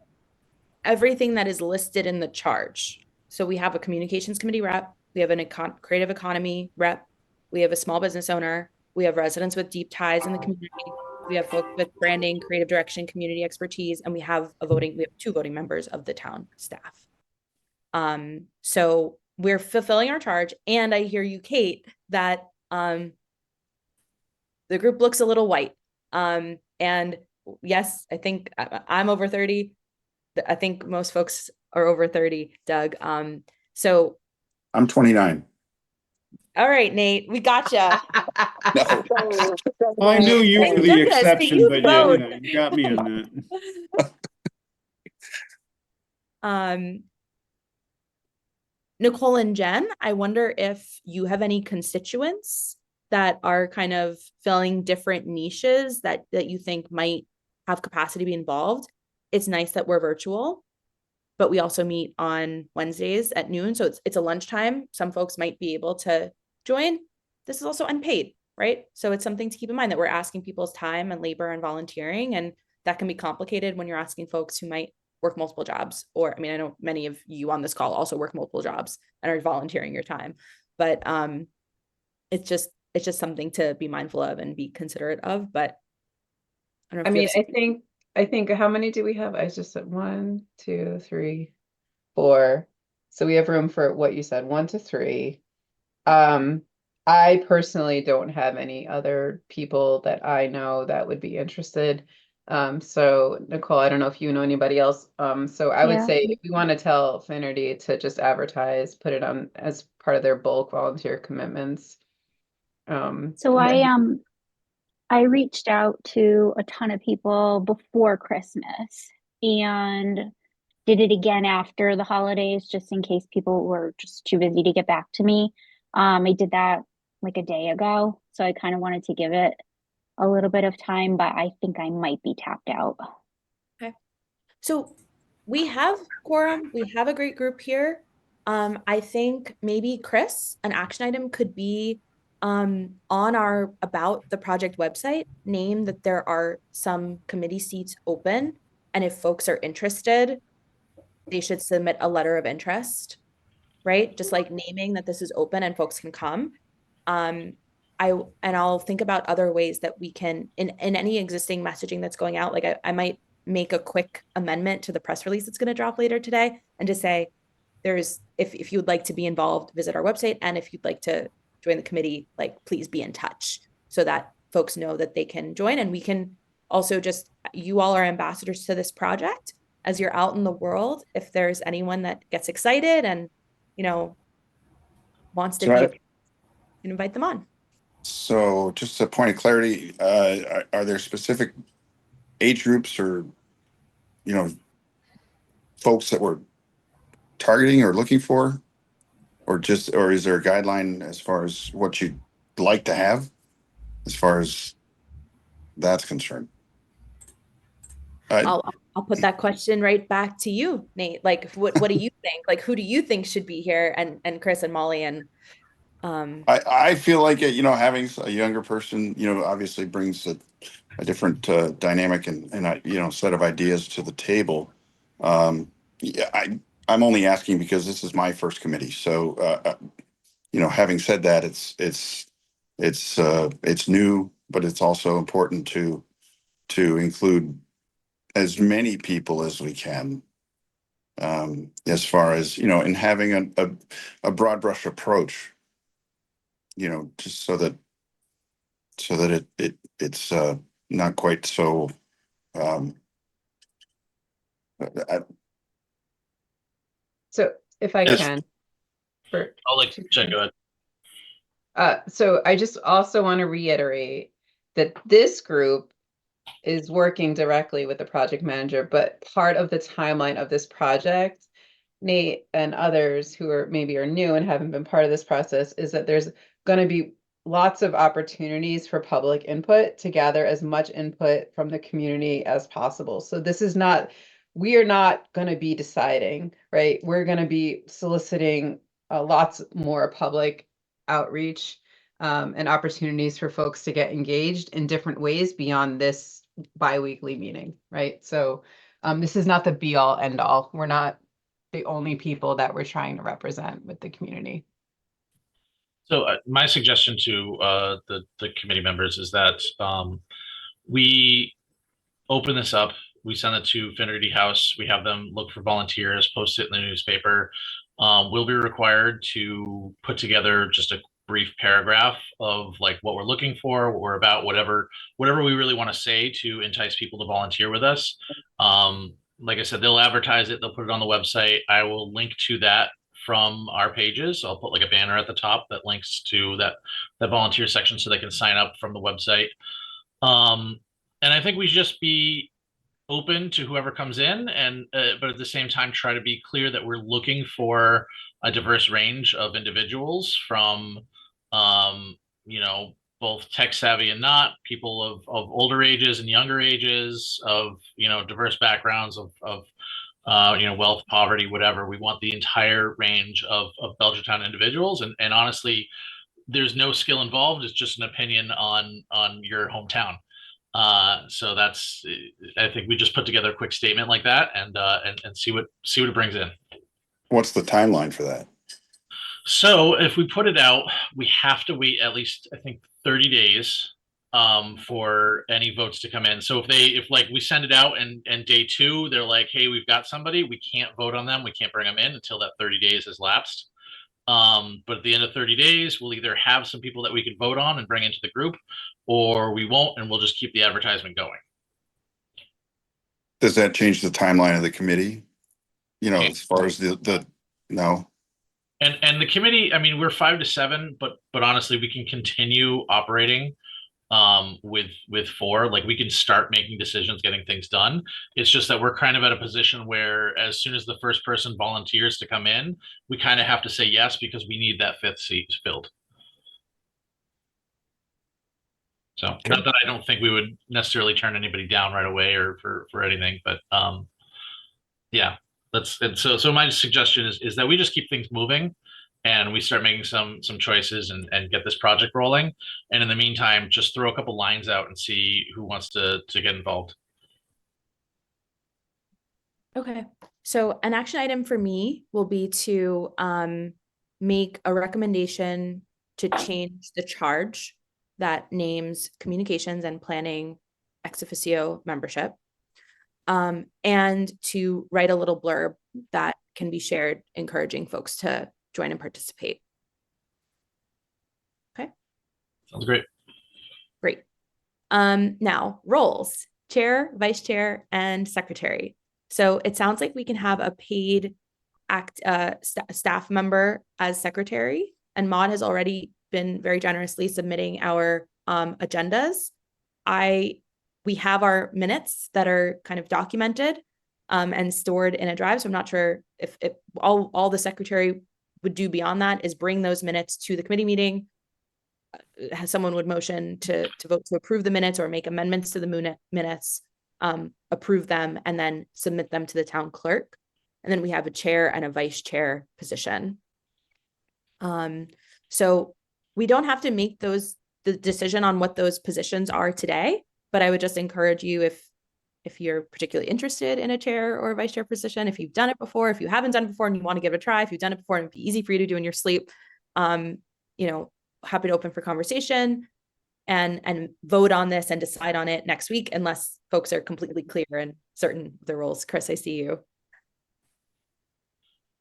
everything that is listed in the charge. So we have a communications committee rep, we have a creative economy rep, we have a small business owner, we have residents with deep ties in the community, we have folks with branding, creative direction, community expertise, and we have 2 voting members of the town staff. So we're fulfilling our charge. And I hear you, Kate, that the group looks a little white. And yes, I think I'm over 30. I think most folks are over 30, Doug. So I'm 29. all right, Nate, we gotcha. No. Well, I knew you Thank were the goodness that exception, you but vote. you got me on that. Nicole and Jen, I wonder if you have any constituents that are kind of filling different niches that you think might have capacity to be involved. It's nice that we're virtual, but we also meet on Wednesdays at noon. So it's a lunchtime. Some folks might be able to join. This is also unpaid, right? So it's something to keep in mind that we're asking people's time and labor and volunteering, and that can be complicated when you're asking folks who might work multiple jobs. Or, I mean, I know many of you on this call also work multiple jobs and are volunteering your time, but it's just something to be mindful of and be considerate of. But I don't know. I mean, I think how many do we have? I just said 1, 2, 3, 4. So we have room for what you said, 1 to 3. I personally don't have any other people that I know that would be interested. So Nicole, I don't know if you know anybody else. So I would Yeah. say if we want to tell Finnerty to just advertise, put it on as part of their bulk volunteer commitments. So and I reached out to a ton of people before Christmas and did it again after the holidays just in case people were just too busy to get back to me. I did that like a day ago, so I kind of wanted to give it a little bit of time, but I think I might be tapped out. Okay. So we have quorum, we have a great group here. I think maybe Chris, an action item could be on our about the project website, name that there are some committee seats open. And if folks are interested, they should submit a letter of interest, right? Just like naming that this is open and folks can come. Um, I'll think about other ways that we can in any existing messaging that's going out. Like I might make a quick amendment to the press release that's going to drop later today and just say there's if you'd like to be involved, visit our website. And if you'd like to join the committee, like please be in touch so that folks know that they can join. And we can also just you all are ambassadors to this project as you're out in the world. If there's anyone that gets excited and you know wants to So be I- a invite them on. So just a point of clarity, are there specific age groups or, you know, folks that we're targeting or looking for? Or is there a guideline as far as what you'd like to have as far as that's concerned? I'll put that question right back to you, Nate. Like what do you think? Like who do you think should be here? And Chris and Molly and I feel like, having a younger person, obviously brings a different dynamic and set of ideas to the table. Yeah, I'm only asking because this is my first committee. So, having said that, it's new, but it's also important to include as many people as we can. As far as, in having a broad brush approach, just so that it's not quite so um I, so if I Yes. can, for I'll like check go ahead. so I just also want to reiterate that this group is working directly with the project manager, but part of the timeline of this project, Nate and others who are maybe are new and haven't been part of this process, is that there's going to be lots of opportunities for public input to gather as much input from the community as possible. So this is not, we are not going to be deciding, right? We're going to be soliciting lots more public outreach and opportunities for folks to get engaged in different ways beyond this bi-weekly meeting, right? So this is not the be all end all. We're not the only people that we're trying to represent with the community. So my suggestion to the committee members is that we open this up. We send it to Finnerty House. We have them look for volunteers, post it in the newspaper. We'll be required to put together just a brief paragraph of like what we're looking for, what we're about, whatever we really want to say to entice people to volunteer with us. Like I said, they'll advertise it. They'll put it on the website. I will link to that from our pages. I'll put like a banner at the top that links to that volunteer section so they can sign up from the website. And I think we should just be open to whoever comes in and but at the same time try to be clear that we're looking for a diverse range of individuals from both tech savvy and not, people of older ages and younger ages, of diverse backgrounds of wealth, poverty, whatever. We want the entire range of Belchertown individuals, and honestly, there's no skill involved. It's just an opinion on your hometown. So that's, I think we just put together a quick statement like that and see what it brings in. what's the timeline for that? So if we put it out, we have to wait at least, I think, 30 days for any votes to come in. So if like we send it out and day 2, they're like, hey, we've got somebody, we can't vote on them. We can't bring them in until that 30 days has lapsed. But at the end of 30 days, we'll either have some people that we could vote on and bring into the group, or we won't, and we'll just keep the advertisement going. Does that change the timeline of the committee? As far as the no? And the committee, I mean, we're 5 to 7, but honestly, we can continue operating with 4. Like we can start making decisions, getting things done. It's just that we're kind of at a position where as soon as the first person volunteers to come in, we kind of have to say yes because we need that 5th seat filled. So not that I don't think we would necessarily turn anybody down right away or for anything, but yeah, so my suggestion is that we just keep things moving and we start making some choices and get this project rolling. And in the meantime, just throw a couple lines out and see who wants to get involved. Okay, so an action item for me will be to make a recommendation to change the charge that names communications and planning ex officio membership, and to write a little blurb that can be shared, encouraging folks to join and participate. Okay. Sounds great. Great. Now roles: chair, vice chair, and secretary. So it sounds like we can have a paid staff member as secretary, and Maud has already been very generously submitting our agendas. We have our minutes that are kind of documented and stored in a drive. So I'm not sure if all the secretary would do beyond that is bring those minutes to the committee meeting. Someone would motion to vote to approve the minutes or make amendments to the minutes, approve them, and then submit them to the town clerk. And then we have a chair and a vice chair position. So we don't have to make the decision on what those positions are today, but I would just encourage you, if you're particularly interested in a chair or a vice chair position, if you've done it before, if you haven't done it before and you want to give it a try, if you've done it before and it'd be easy for you to do in your sleep, happy to open for conversation and vote on this and decide on it next week, unless folks are completely clear and certain of the roles. Chris, I see you.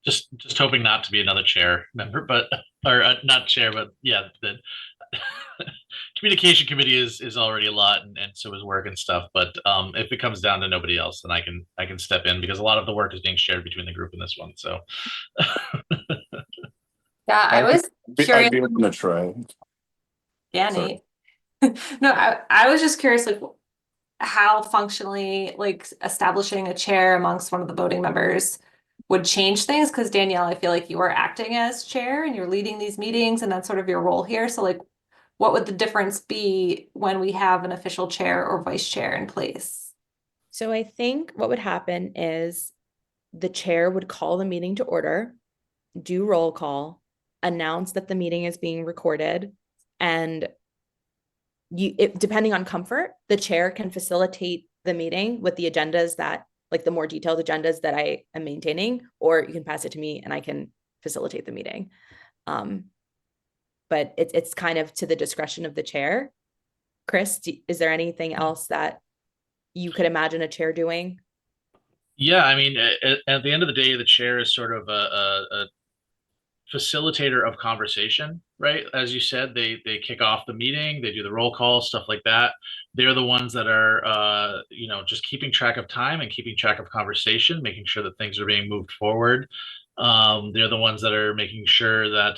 Just hoping not to be another chair member, or not chair, but yeah, the communication committee is already a lot, and so is work and stuff. But if it comes down to nobody else, then I can step in because a lot of the work is being shared between the group and this one. So Yeah, I was I'd curious. be open to try. Yeah, Sorry. Nate. No, I was just curious, like how functionally, like establishing a chair amongst one of the voting members would change things. Because Danielle, I feel like you are acting as chair and you're leading these meetings, and that's sort of your role here. So, like, what would the difference be when we have an official chair or vice chair in place? So I think what would happen is the chair would call the meeting to order, do roll call, announce that the meeting is being recorded, and depending on comfort, the chair can facilitate the meeting with the agendas that, like the more detailed agendas that I am maintaining, or you can pass it to me and I can facilitate the meeting. But it's kind of to the discretion of the chair. Chris, is there anything else that you could imagine a chair doing? yeah, I mean, at the end of the day, the chair is sort of a facilitator of conversation, right? As you said, they kick off the meeting, they do the roll call, stuff like that. They're the ones that are just keeping track of time and keeping track of conversation, making sure that things are being moved forward. They're the ones that are making sure that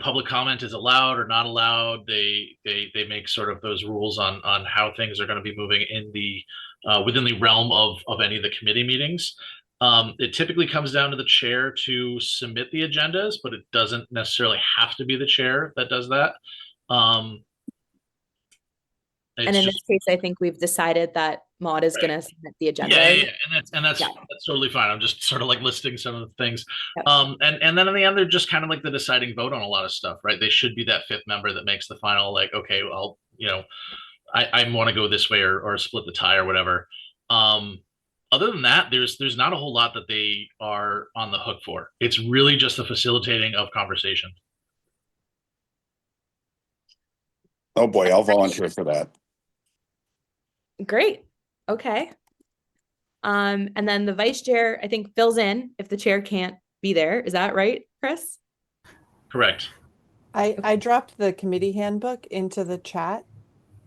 public comment is allowed or not allowed. They make sort of those rules on how things are going to be moving in the within the realm of any of the committee meetings. It typically comes down to the chair to submit the agendas, but it doesn't necessarily have to be the chair that does that. And in this case, I think we've decided that Maud is going to submit the agenda. Yeah. And that's totally fine. I'm just sort of like listing some of the things. Yep. And then in the end, they're just kind of like the deciding vote on a lot of stuff, right? They should be that 5th member that makes the final, like, okay, well, I want to go this way or split the tie or whatever. Other than that, there's not a whole lot that they are on the hook for. It's really just the facilitating of conversation. Oh boy, I'll volunteer for that. Great. Okay. And then the vice chair, I think, fills in if the chair can't be there. Is that right, Chris? Correct. I dropped the committee handbook into the chat,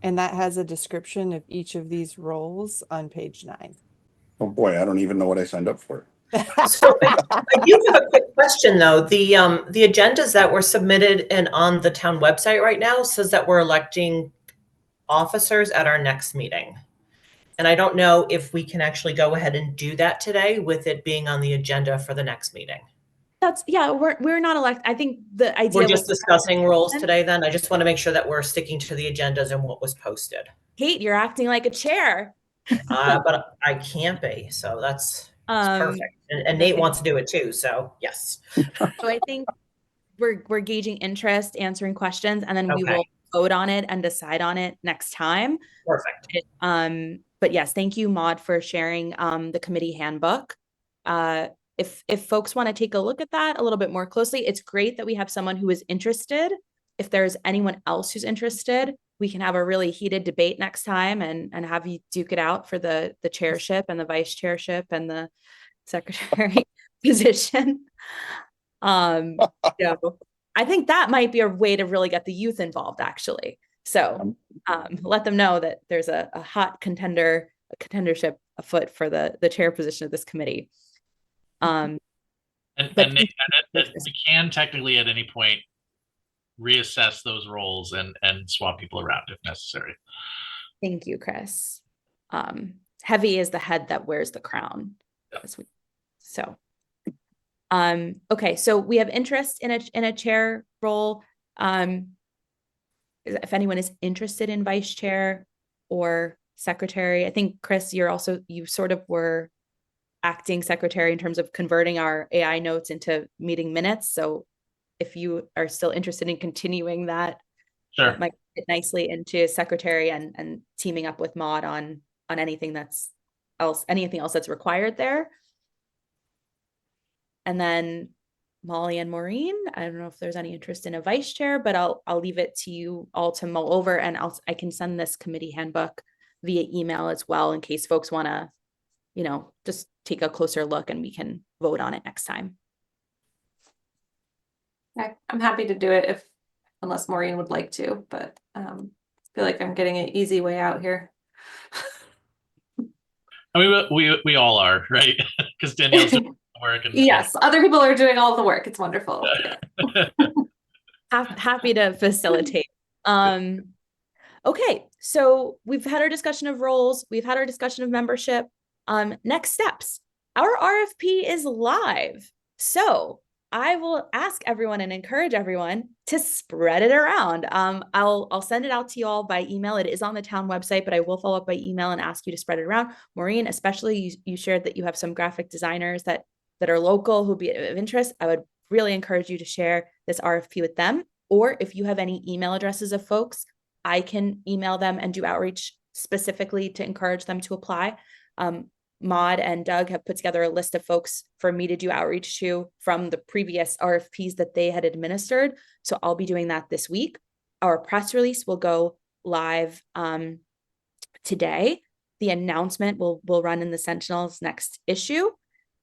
and that has a description of each of these roles on page 9. Oh boy, I don't even know what I signed up for. So I do have a quick question though. The agendas that were submitted and on the town website right now says that we're electing officers at our next meeting. And I don't know if we can actually go ahead and do that today with it being on the agenda for the next meeting. Yeah, we're not I think the idea We're just was discussing roles today then. I just want to make sure that we're sticking to the agendas and what was posted. Kate, you're acting like a chair. But I can't be, so that's perfect. And Nate wants to do it too, so yes. So I think we're gauging interest, answering questions, and then we Okay. will vote on it and decide on it next time. Perfect. But yes, thank you, Maude, for sharing the committee handbook. If folks want to take a look at that a little bit more closely, it's great that we have someone who is interested. If there's anyone else who's interested, we can have a really heated debate next time and have you duke it out for the chairship and the vice chairship and the secretary position. Yeah, I think that might be a way to really get the youth involved, actually. So let them know that there's a hot contendership afoot for the chair position of this committee. And Nate, we can technically at any point reassess those roles and swap people around if necessary. Thank you, Chris. Heavy is the head that wears the crown. So, okay, so we have interest in a chair role. If anyone is interested in vice chair or secretary, I think Chris, you sort of were acting secretary in terms of converting our AI notes into meeting minutes. So if you are still interested in continuing that, sure, that might fit nicely into secretary and teaming up with Maude on anything else that's required there. And then Molly and Maureen, I don't know if there's any interest in a vice chair, but I'll leave it to you all to mull over, and I can send this committee handbook via email as well in case folks want to, just take a closer look and we can vote on it next time. I'm happy to do it unless Maureen would like to, but I feel like I'm getting an easy way out here. I mean, we all are, right? Because Danielle's doing work. And yes, other people are doing all the work. It's wonderful. Happy to facilitate. Okay, so we've had our discussion of roles. We've had our discussion of membership. Next steps. Our RFP is live. So I will ask everyone and encourage everyone to spread it around. I'll send it out to you all by email. It is on the town website, but I will follow up by email and ask you to spread it around. Maureen, especially you shared that you have some graphic designers that are local who'd be of interest. I would really encourage you to share this RFP with them. Or if you have any email addresses of folks, I can email them and do outreach specifically to encourage them to apply. Maude and Doug have put together a list of folks for me to do outreach to from the previous RFPs that they had administered. So I'll be doing that this week. Our press release will go live today. The announcement will run in the Sentinel's next issue.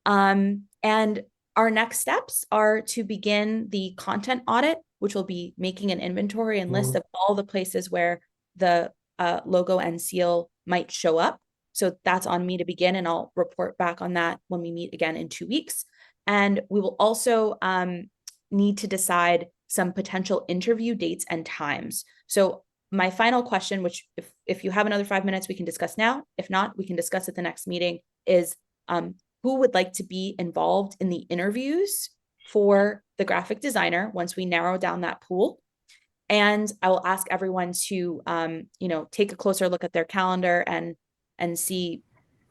And our next steps are to begin the content audit, which will be making an inventory and list of all the places where the logo and seal might show up. So that's on me to begin, and I'll report back on that when we meet again in 2 weeks. And we will also need to decide some potential interview dates and times. So my final question, which if you have another 5 minutes, we can discuss now. If not, we can discuss at the next meeting, is who would like to be involved in the interviews for the graphic designer once we narrow down that pool. And I will ask everyone to, take a closer look at their calendar and see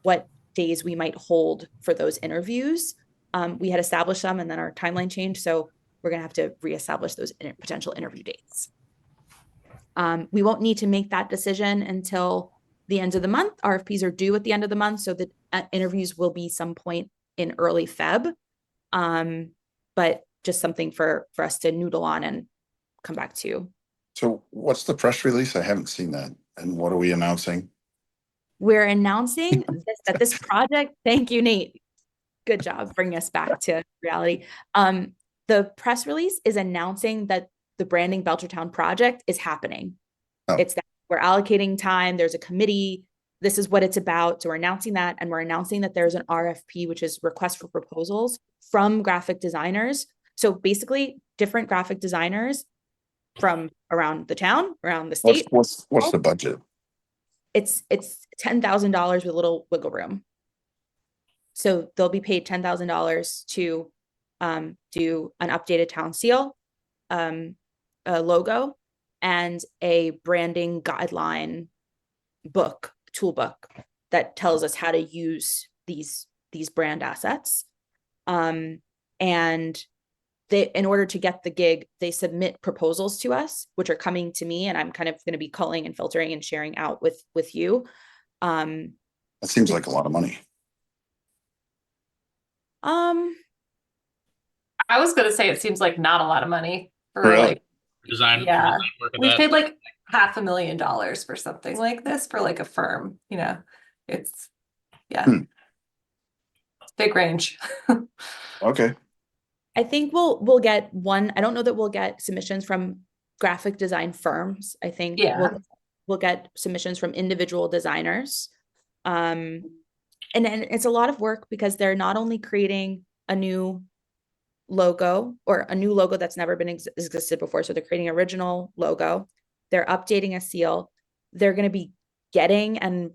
what days we might hold for those interviews. We had established them and then our timeline changed. So we're going to have to reestablish those potential interview dates. We won't need to make that decision until the end of the month. RFPs are due at the end of the month. So the interviews will be some point in early Feb. But just something for us to noodle on and come back to. So what's the press release? I haven't seen that. And what are we announcing? We're announcing that this project, thank you, Nate. Good job bringing us back to reality. The press release is announcing that the Branding Belchertown project is happening. Oh. It's that we're allocating time. There's a committee this is what it's about. So we're announcing that, and we're announcing that there's an RFP, which is request for proposals from graphic designers. So basically different graphic designers from around the town, around the state. What's the budget? It's $10,000 with a little wiggle room. So they'll be paid $10,000 to do an updated town seal, a logo, and a branding guideline toolbook that tells us how to use these brand assets. And they, in order to get the gig, they submit proposals to us, which are coming to me, and I'm kind of going to be culling and filtering and sharing out with you. That seems like a lot of money. I was gonna say it seems like not a lot of money for Really? like, Design. yeah. Work of We that. paid like $500,000 for something like this for like a firm, it's, yeah. It's big range. Okay. I think we'll get one. I don't know that we'll get submissions from graphic design firms. I think Yeah. we'll get submissions from individual designers. And it's a lot of work because they're not only creating a new logo or a new logo that's never been existed before. So they're creating original logo. They're updating a seal. They're going to be getting and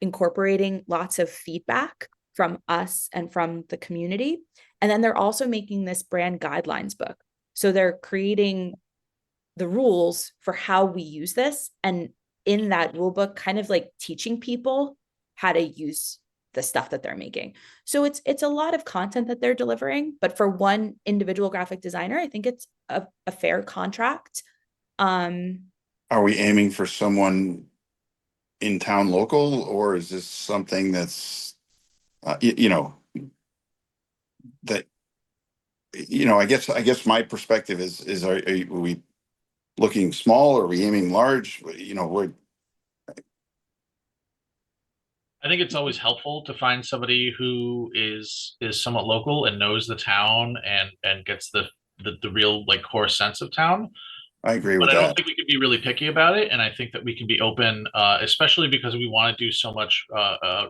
incorporating lots of feedback from us and from the community. And then they're also making this brand guidelines book. So they're creating the rules for how we use this. And in that rule book, kind of like teaching people how to use the stuff that they're making. So it's a lot of content that they're delivering, but for one individual graphic designer, I think it's a fair contract. Are we aiming for someone in town local, or is this something that's, that, I guess my perspective is, are we looking small? Are we aiming large? I think it's always helpful to find somebody who is somewhat local and knows the town and gets the real like core sense of town. I agree But with I don't that. think we can be really picky about it, and I think that we can be open, especially because we want to do so much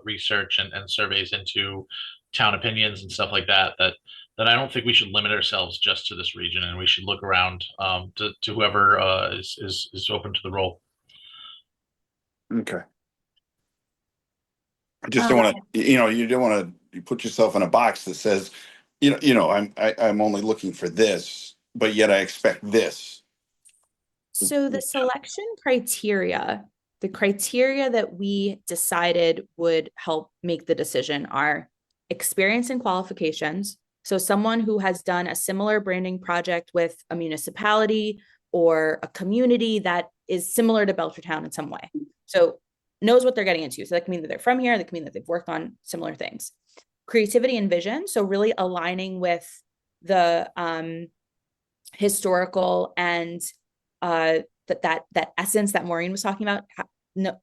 research and surveys into town opinions and stuff like that. That I don't think we should limit ourselves just to this region, and we should look around to whoever is open to the role. Okay. I just don't want to, you don't want to put yourself in a box that says, I'm only looking for this, but yet I expect this. So the selection criteria, the criteria that we decided would help make the decision are experience and qualifications. So someone who has done a similar branding project with a municipality or a community that is similar to Belchertown in some way. So knows what they're getting into. So that can mean that they're from here, that can mean that they've worked on similar things. Creativity and vision. So really aligning with the historical and that essence that Maureen was talking about,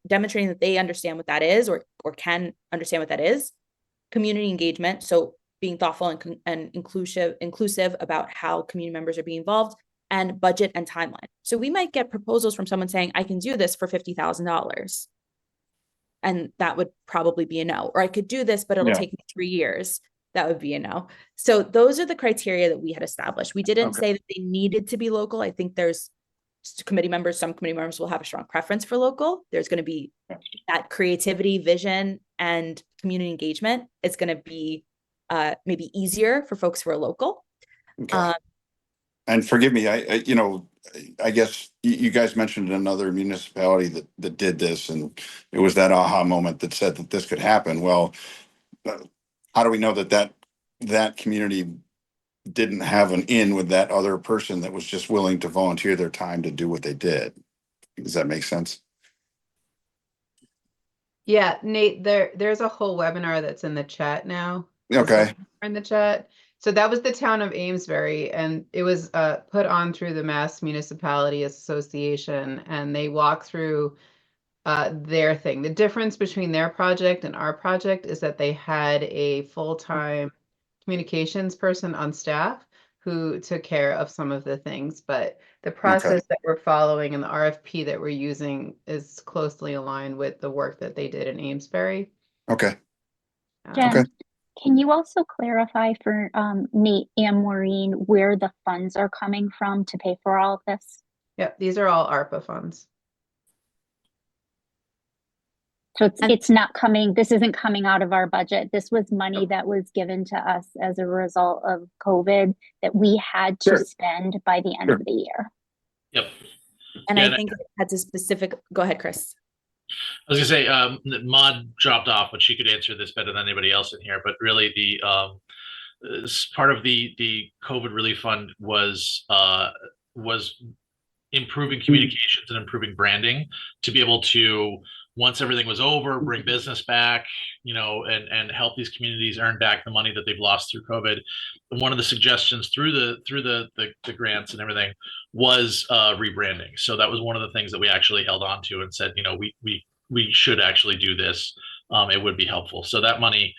demonstrating that they understand what that is or can understand what that is. Community engagement, so being thoughtful and inclusive about how community members are being involved, and budget and timeline. So we might get proposals from someone saying, I can do this for $50,000. And that would probably be a no. Or I could do this, but it'll take me 3 years. That would be a no. So those are the criteria that we had established. We didn't say that they needed to be local. I think there's some committee members will have a strong preference for local. There's going to be that creativity, vision, and community engagement. It's going to be maybe easier for folks who are local. Okay. And forgive me, I guess you guys mentioned another municipality that did this, and it was that aha moment that said that this could happen. Well, how do we know that community didn't have an in with that other person that was just willing to volunteer their time to do what they did? Does that make sense? Yeah, Nate, there's a whole webinar that's in the chat now. Okay. In the chat. So that was the town of Amesbury, and it was put on through the Mass Municipality Association, and they walk through their thing. The difference between their project and our project is that they had a full-time communications person on staff who took care of some of the things, but the process that we're following and the RFP that we're using is closely aligned with the work that they did in Amesbury. Okay. Jen, Okay. can you also clarify for Nate and Maureen where the funds are coming from to pay for all of this? Yep, these are all ARPA funds. So And- it's not coming, this isn't coming out of our budget. This was money that was given to us as a result of COVID that we had to Sure. spend by the end Sure. of the year. Yep. And Yeah, I think it has a specific, go ahead, Chris. I was gonna say, Maud dropped off, but she could answer this better than anybody else in here. But really, the part of the COVID relief fund was improving communications and improving branding to be able to, once everything was over, bring business back, and help these communities earn back the money that they've lost through COVID. And one of the suggestions through the grants and everything was rebranding. So that was one of the things that we actually held on to and said, we should actually do this. It would be helpful. So that money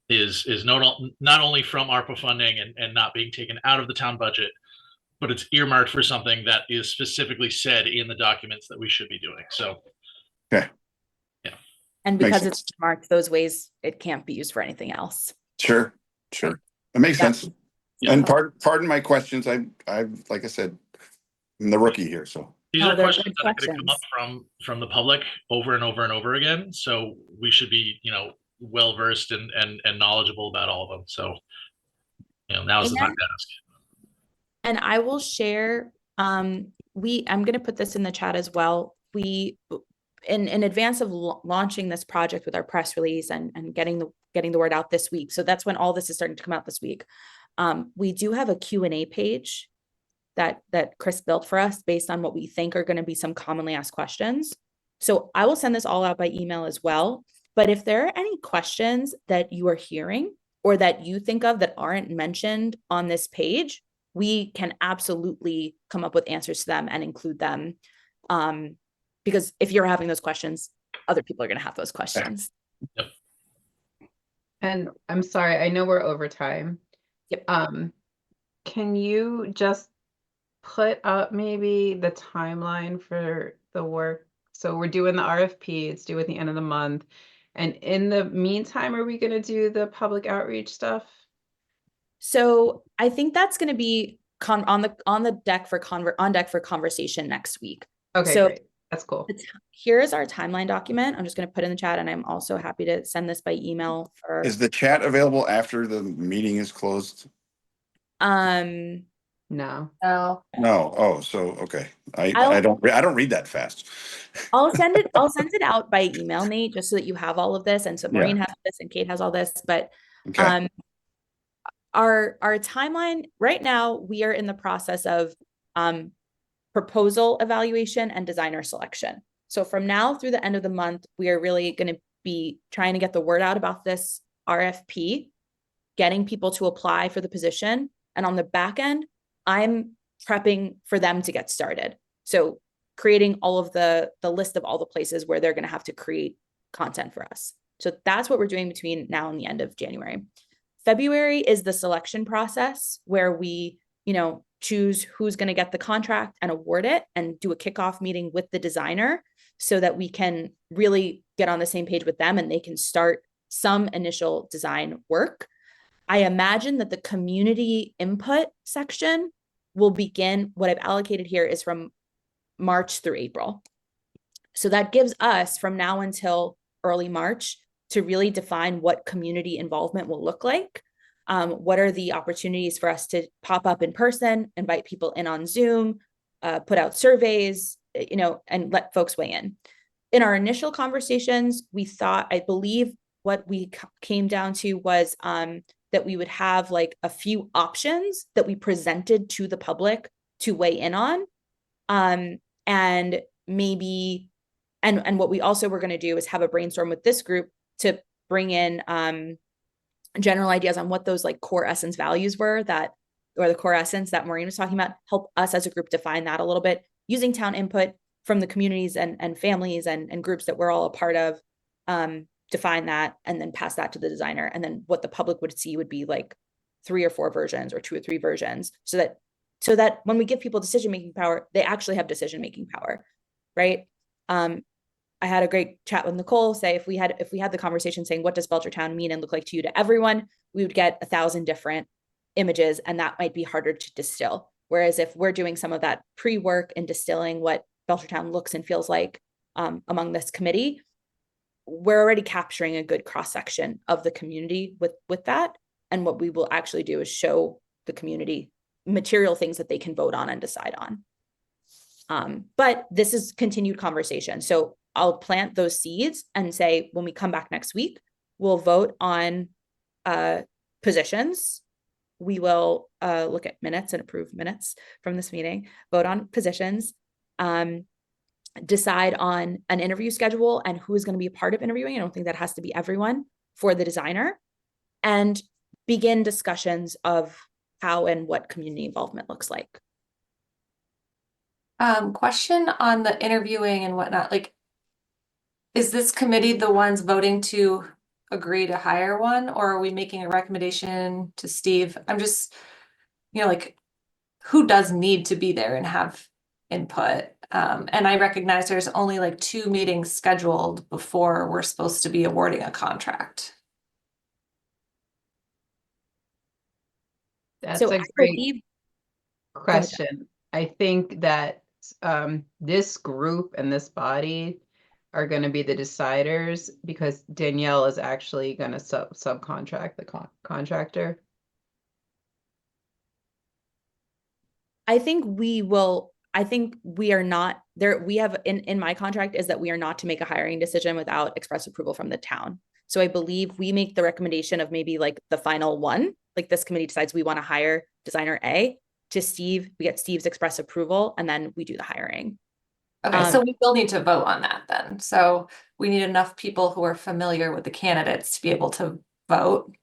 is not only from ARPA funding and not being taken out of the town budget, but it's earmarked for something that is specifically said in the documents that we should be doing. So, Okay. Yeah. And Makes because it's sense. marked those ways, it can't be used for anything else. Sure. That makes Yeah. sense. And pardon my questions. I've like I said, I'm the rookie here, so. These No, are they're questions good that are going to come up questions. from the public over and over and over again. So we should be, well versed and knowledgeable about all of them. So, now's the time to ask. And I will share, I'm going to put this in the chat as well. We, in advance of launching this project with our press release and getting the word out this week. So that's when all this is starting to come out this week. We do have a Q&A page that Chris built for us based on what we think are going to be some commonly asked questions. So I will send this all out by email as well. But if there are any questions that you are hearing or that you think of that aren't mentioned on this page, we can absolutely come up with answers to them and include them. Because if you're having those questions, other people are going to have those questions. Yep. And I'm sorry, I know we're over time. Yep. Can you just put up maybe the timeline for the work? So we're doing the RFP, it's due at the end of the month. And in the meantime, are we going to do the public outreach stuff? So I think that's going to be on deck for conversation next week. Okay, So great. That's cool. Here's our timeline document. I'm just going to put in the chat, and I'm also happy to send this by email. Is the chat available after the meeting is closed? No. No. No. No. Oh, so okay. I I'll- don't read that fast. I'll send it out by email, Nate, just so that you have all of this, and so Maureen has this, and Kate has all this. But Okay. our timeline right now, we are in the process of proposal evaluation and designer selection. So from now through the end of the month, we are really going to be trying to get the word out about this RFP, getting people to apply for the position, and on the back end, I'm prepping for them to get started. So creating all of the list of all the places where they're going to have to create content for us. So that's what we're doing between now and the end of January. February is the selection process where we, choose who's going to get the contract and award it and do a kickoff meeting with the designer so that we can really get on the same page with them and they can start some initial design work. I imagine that the community input section will begin, what I've allocated here is from March through April. So that gives us from now until early March to really define what community involvement will look like. What are the opportunities for us to pop up in person, invite people in on Zoom, put out surveys, and let folks weigh in. In our initial conversations, I believe what we came down to was that we would have like a few options that we presented to the public to weigh in on. And maybe, and what we also were going to do is have a brainstorm with this group to bring in general ideas on what those like core essence values were or the core essence that Maureen was talking about, help us as a group define that a little bit using town input from the communities and families and groups that we're all a part of, define that and then pass that to the designer. And then what the public would see would be like 3 or 4 versions or 2 or 3 versions, so that when we give people decision-making power, they actually have decision-making power, right? I had a great chat with Nicole say if we had the conversation saying, what does Belchertown mean and look like to you to everyone, we would get 1,000 different images, and that might be harder to distill. Whereas if we're doing some of that pre-work and distilling what Belchertown looks and feels like among this committee, we're already capturing a good cross-section of the community with that. And what we will actually do is show the community material things that they can vote on and decide on. But this is continued conversation. So I'll plant those seeds and say, when we come back next week, we'll vote on positions. We will look at minutes and approve minutes from this meeting, vote on positions, decide on an interview schedule and who is going to be a part of interviewing. I don't think that has to be everyone for the designer, and begin discussions of how and what community involvement looks like. Question on the interviewing and whatnot, like, is this committee the ones voting to agree to hire one, or are we making a recommendation to Steve? I'm just, like, who does need to be there and have input? And I recognize there's only like 2 meetings scheduled before we're supposed to be awarding a contract. That's So a I great believe, question. I think that this group and this body are going to be the deciders, because Danielle is actually going to subcontract the contractor. I think we are not there. We have in my contract is that we are not to make a hiring decision without express approval from the town. So I believe we make the recommendation of maybe like the final one, like this committee decides we want to hire designer A to Steve, we get Steve's express approval, and then we do the hiring. Okay, so we will need to vote on that then. So we need enough people who are familiar with the candidates to be able to vote.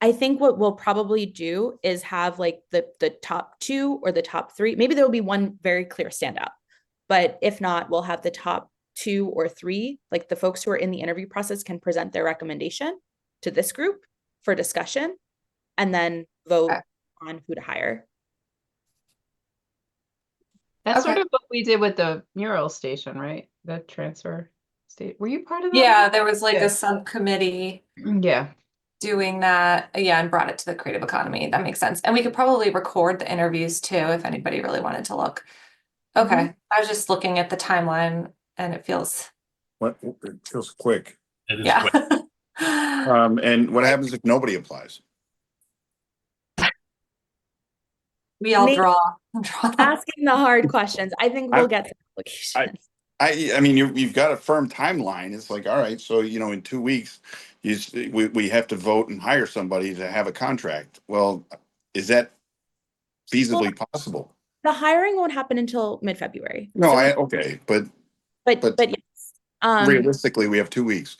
I think what we'll probably do is have like the top 2 or the top 3. Maybe there will be one very clear standout, but if not, we'll have the top 2 or 3. Like the folks who are in the interview process can present their recommendation to this group for discussion, and then vote on who to hire. That's Okay. sort of what we did with the mural station, right? The transfer state. Were you part of that? Yeah, there was like Yeah. a subcommittee Yeah. doing that. Yeah, and brought it to the creative economy. That makes sense. And we could probably record the interviews too if anybody really wanted to look. Okay. I was just looking at the timeline and it feels, It feels quick. It is yeah. quick. And what happens if nobody applies? We all Maybe draw them. asking the hard questions. I think we'll get some applications. I mean, you've got a firm timeline. It's like, all right, so, in 2 weeks, we have to vote and hire somebody to have a contract. Well, is that feasibly possible? The hiring won't happen until mid-February. No, So okay, but but yes. realistically, we have 2 weeks.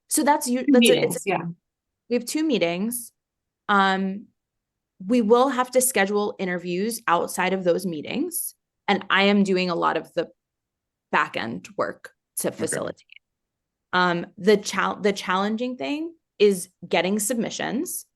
So that's Meetings, yeah. we have 2 meetings. We will have to schedule interviews outside of those meetings, and I am doing a lot of the back end work to facilitate. The challenging thing is getting submissions.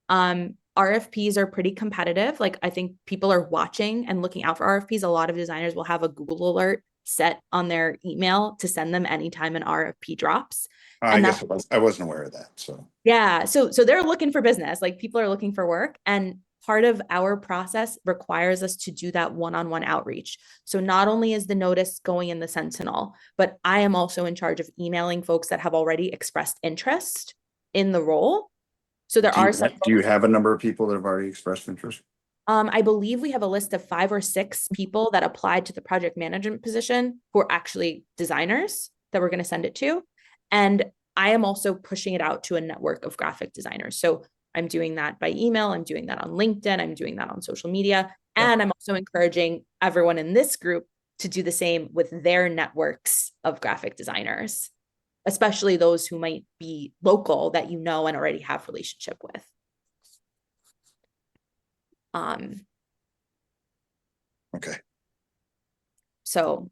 RFPs are pretty competitive. Like I think people are watching and looking out for RFPs. A lot of designers will have a Google alert set on their email to send them anytime an RFP drops. I guess I wasn't aware of that. So yeah, so they're looking for business, like people are looking for work, and part of our process requires us to do that one-on-one outreach. So not only is the notice going in the Sentinel, but I am also in charge of emailing folks that have already expressed interest in the role. So there are some. Do you have a number of people that have already expressed interest? I believe we have a list of 5 or 6 people that applied to the project management position who are actually designers that we're going to send it to. And I am also pushing it out to a network of graphic designers. So I'm doing that by email. I'm doing that on LinkedIn. I'm doing that on social media. And I'm also encouraging everyone in this group to do the same with their networks of graphic designers, especially those who might be local that and already have relationship with. Okay. So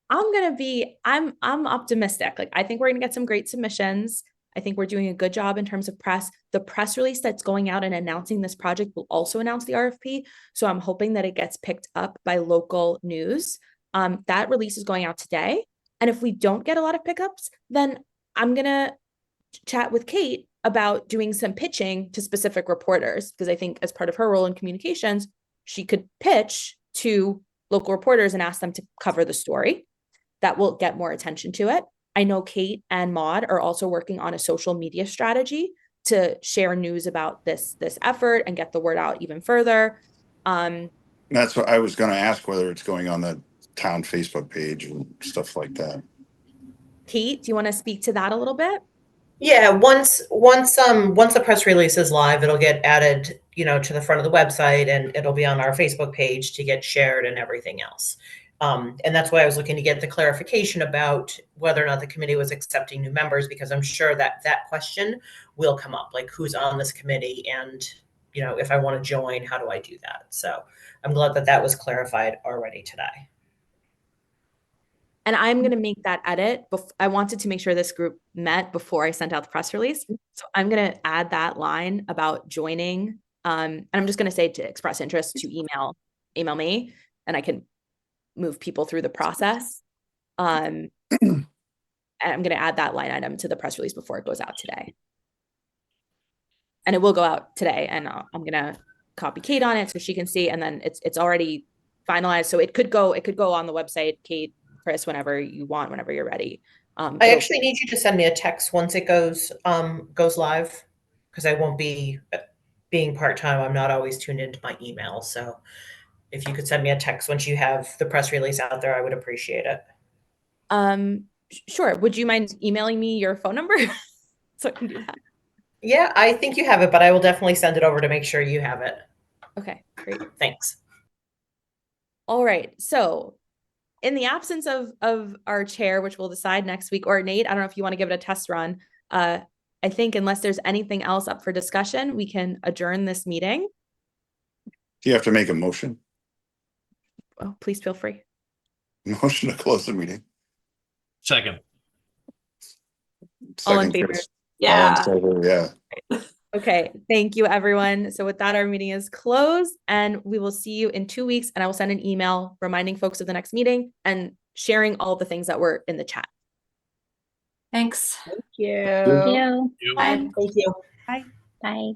I'm optimistic. Like I think we're gonna get some great submissions. I think we're doing a good job in terms of press. The press release that's going out and announcing this project will also announce the RFP. So I'm hoping that it gets picked up by local news. That release is going out today. And if we don't get a lot of pickups, then I'm going to chat with Kate about doing some pitching to specific reporters, because I think as part of her role in communications, she could pitch to local reporters and ask them to cover the story. That will get more attention to it. I know Kate and Maud are also working on a social media strategy to share news about this effort and get the word out even further. That's what I was going to ask, whether it's going on the town Facebook page and stuff like that. Kate, do you want to speak to that a little bit? Yeah, once the press release is live, it'll get added, to the front of the website, and it'll be on our Facebook page to get shared and everything else. And that's why I was looking to get the clarification about whether or not the committee was accepting new members, because I'm sure that question will come up, like who's on this committee, and if I want to join, how do I do that? So I'm glad that was clarified already today. And I'm going to make that edit. I wanted to make sure this group met before I sent out the press release. So I'm going to add that line about joining. And I'm just going to say to express interest to email me, and I can move people through the process. And I'm going to add that line item to the press release before it goes out today. And it will go out today, and I'm going to copy Kate on it so she can see. And then it's already finalized. So it could go on the website, Kate, Chris, whenever you want, whenever you're ready. I actually need you to send me a text once it goes live, because I won't be being part-time. I'm not always tuned into my email. So if you could send me a text once you have the press release out there, I would appreciate it. Sure. Would you mind emailing me your phone number so I can do that? Yeah, I think you have it, but I will definitely send it over to make sure you have it. Okay, great. Thanks. All right. So in the absence of our chair, which we'll decide next week, or Nate, I don't know if you want to give it a test run. I think unless there's anything else up for discussion, we can adjourn this meeting. Do you have to make a motion? Oh, please feel free. Motion to close the meeting. Second. All in Second, favor? Chris. Yeah. All in favor, yeah. Okay, thank you, everyone. So with that, our meeting is closed, and we will see you in 2 weeks. And I will send an email reminding folks of the next meeting and sharing all the things that were in the chat. Thanks. Thank you. Thank you. Bye. Thank you. Bye. Bye.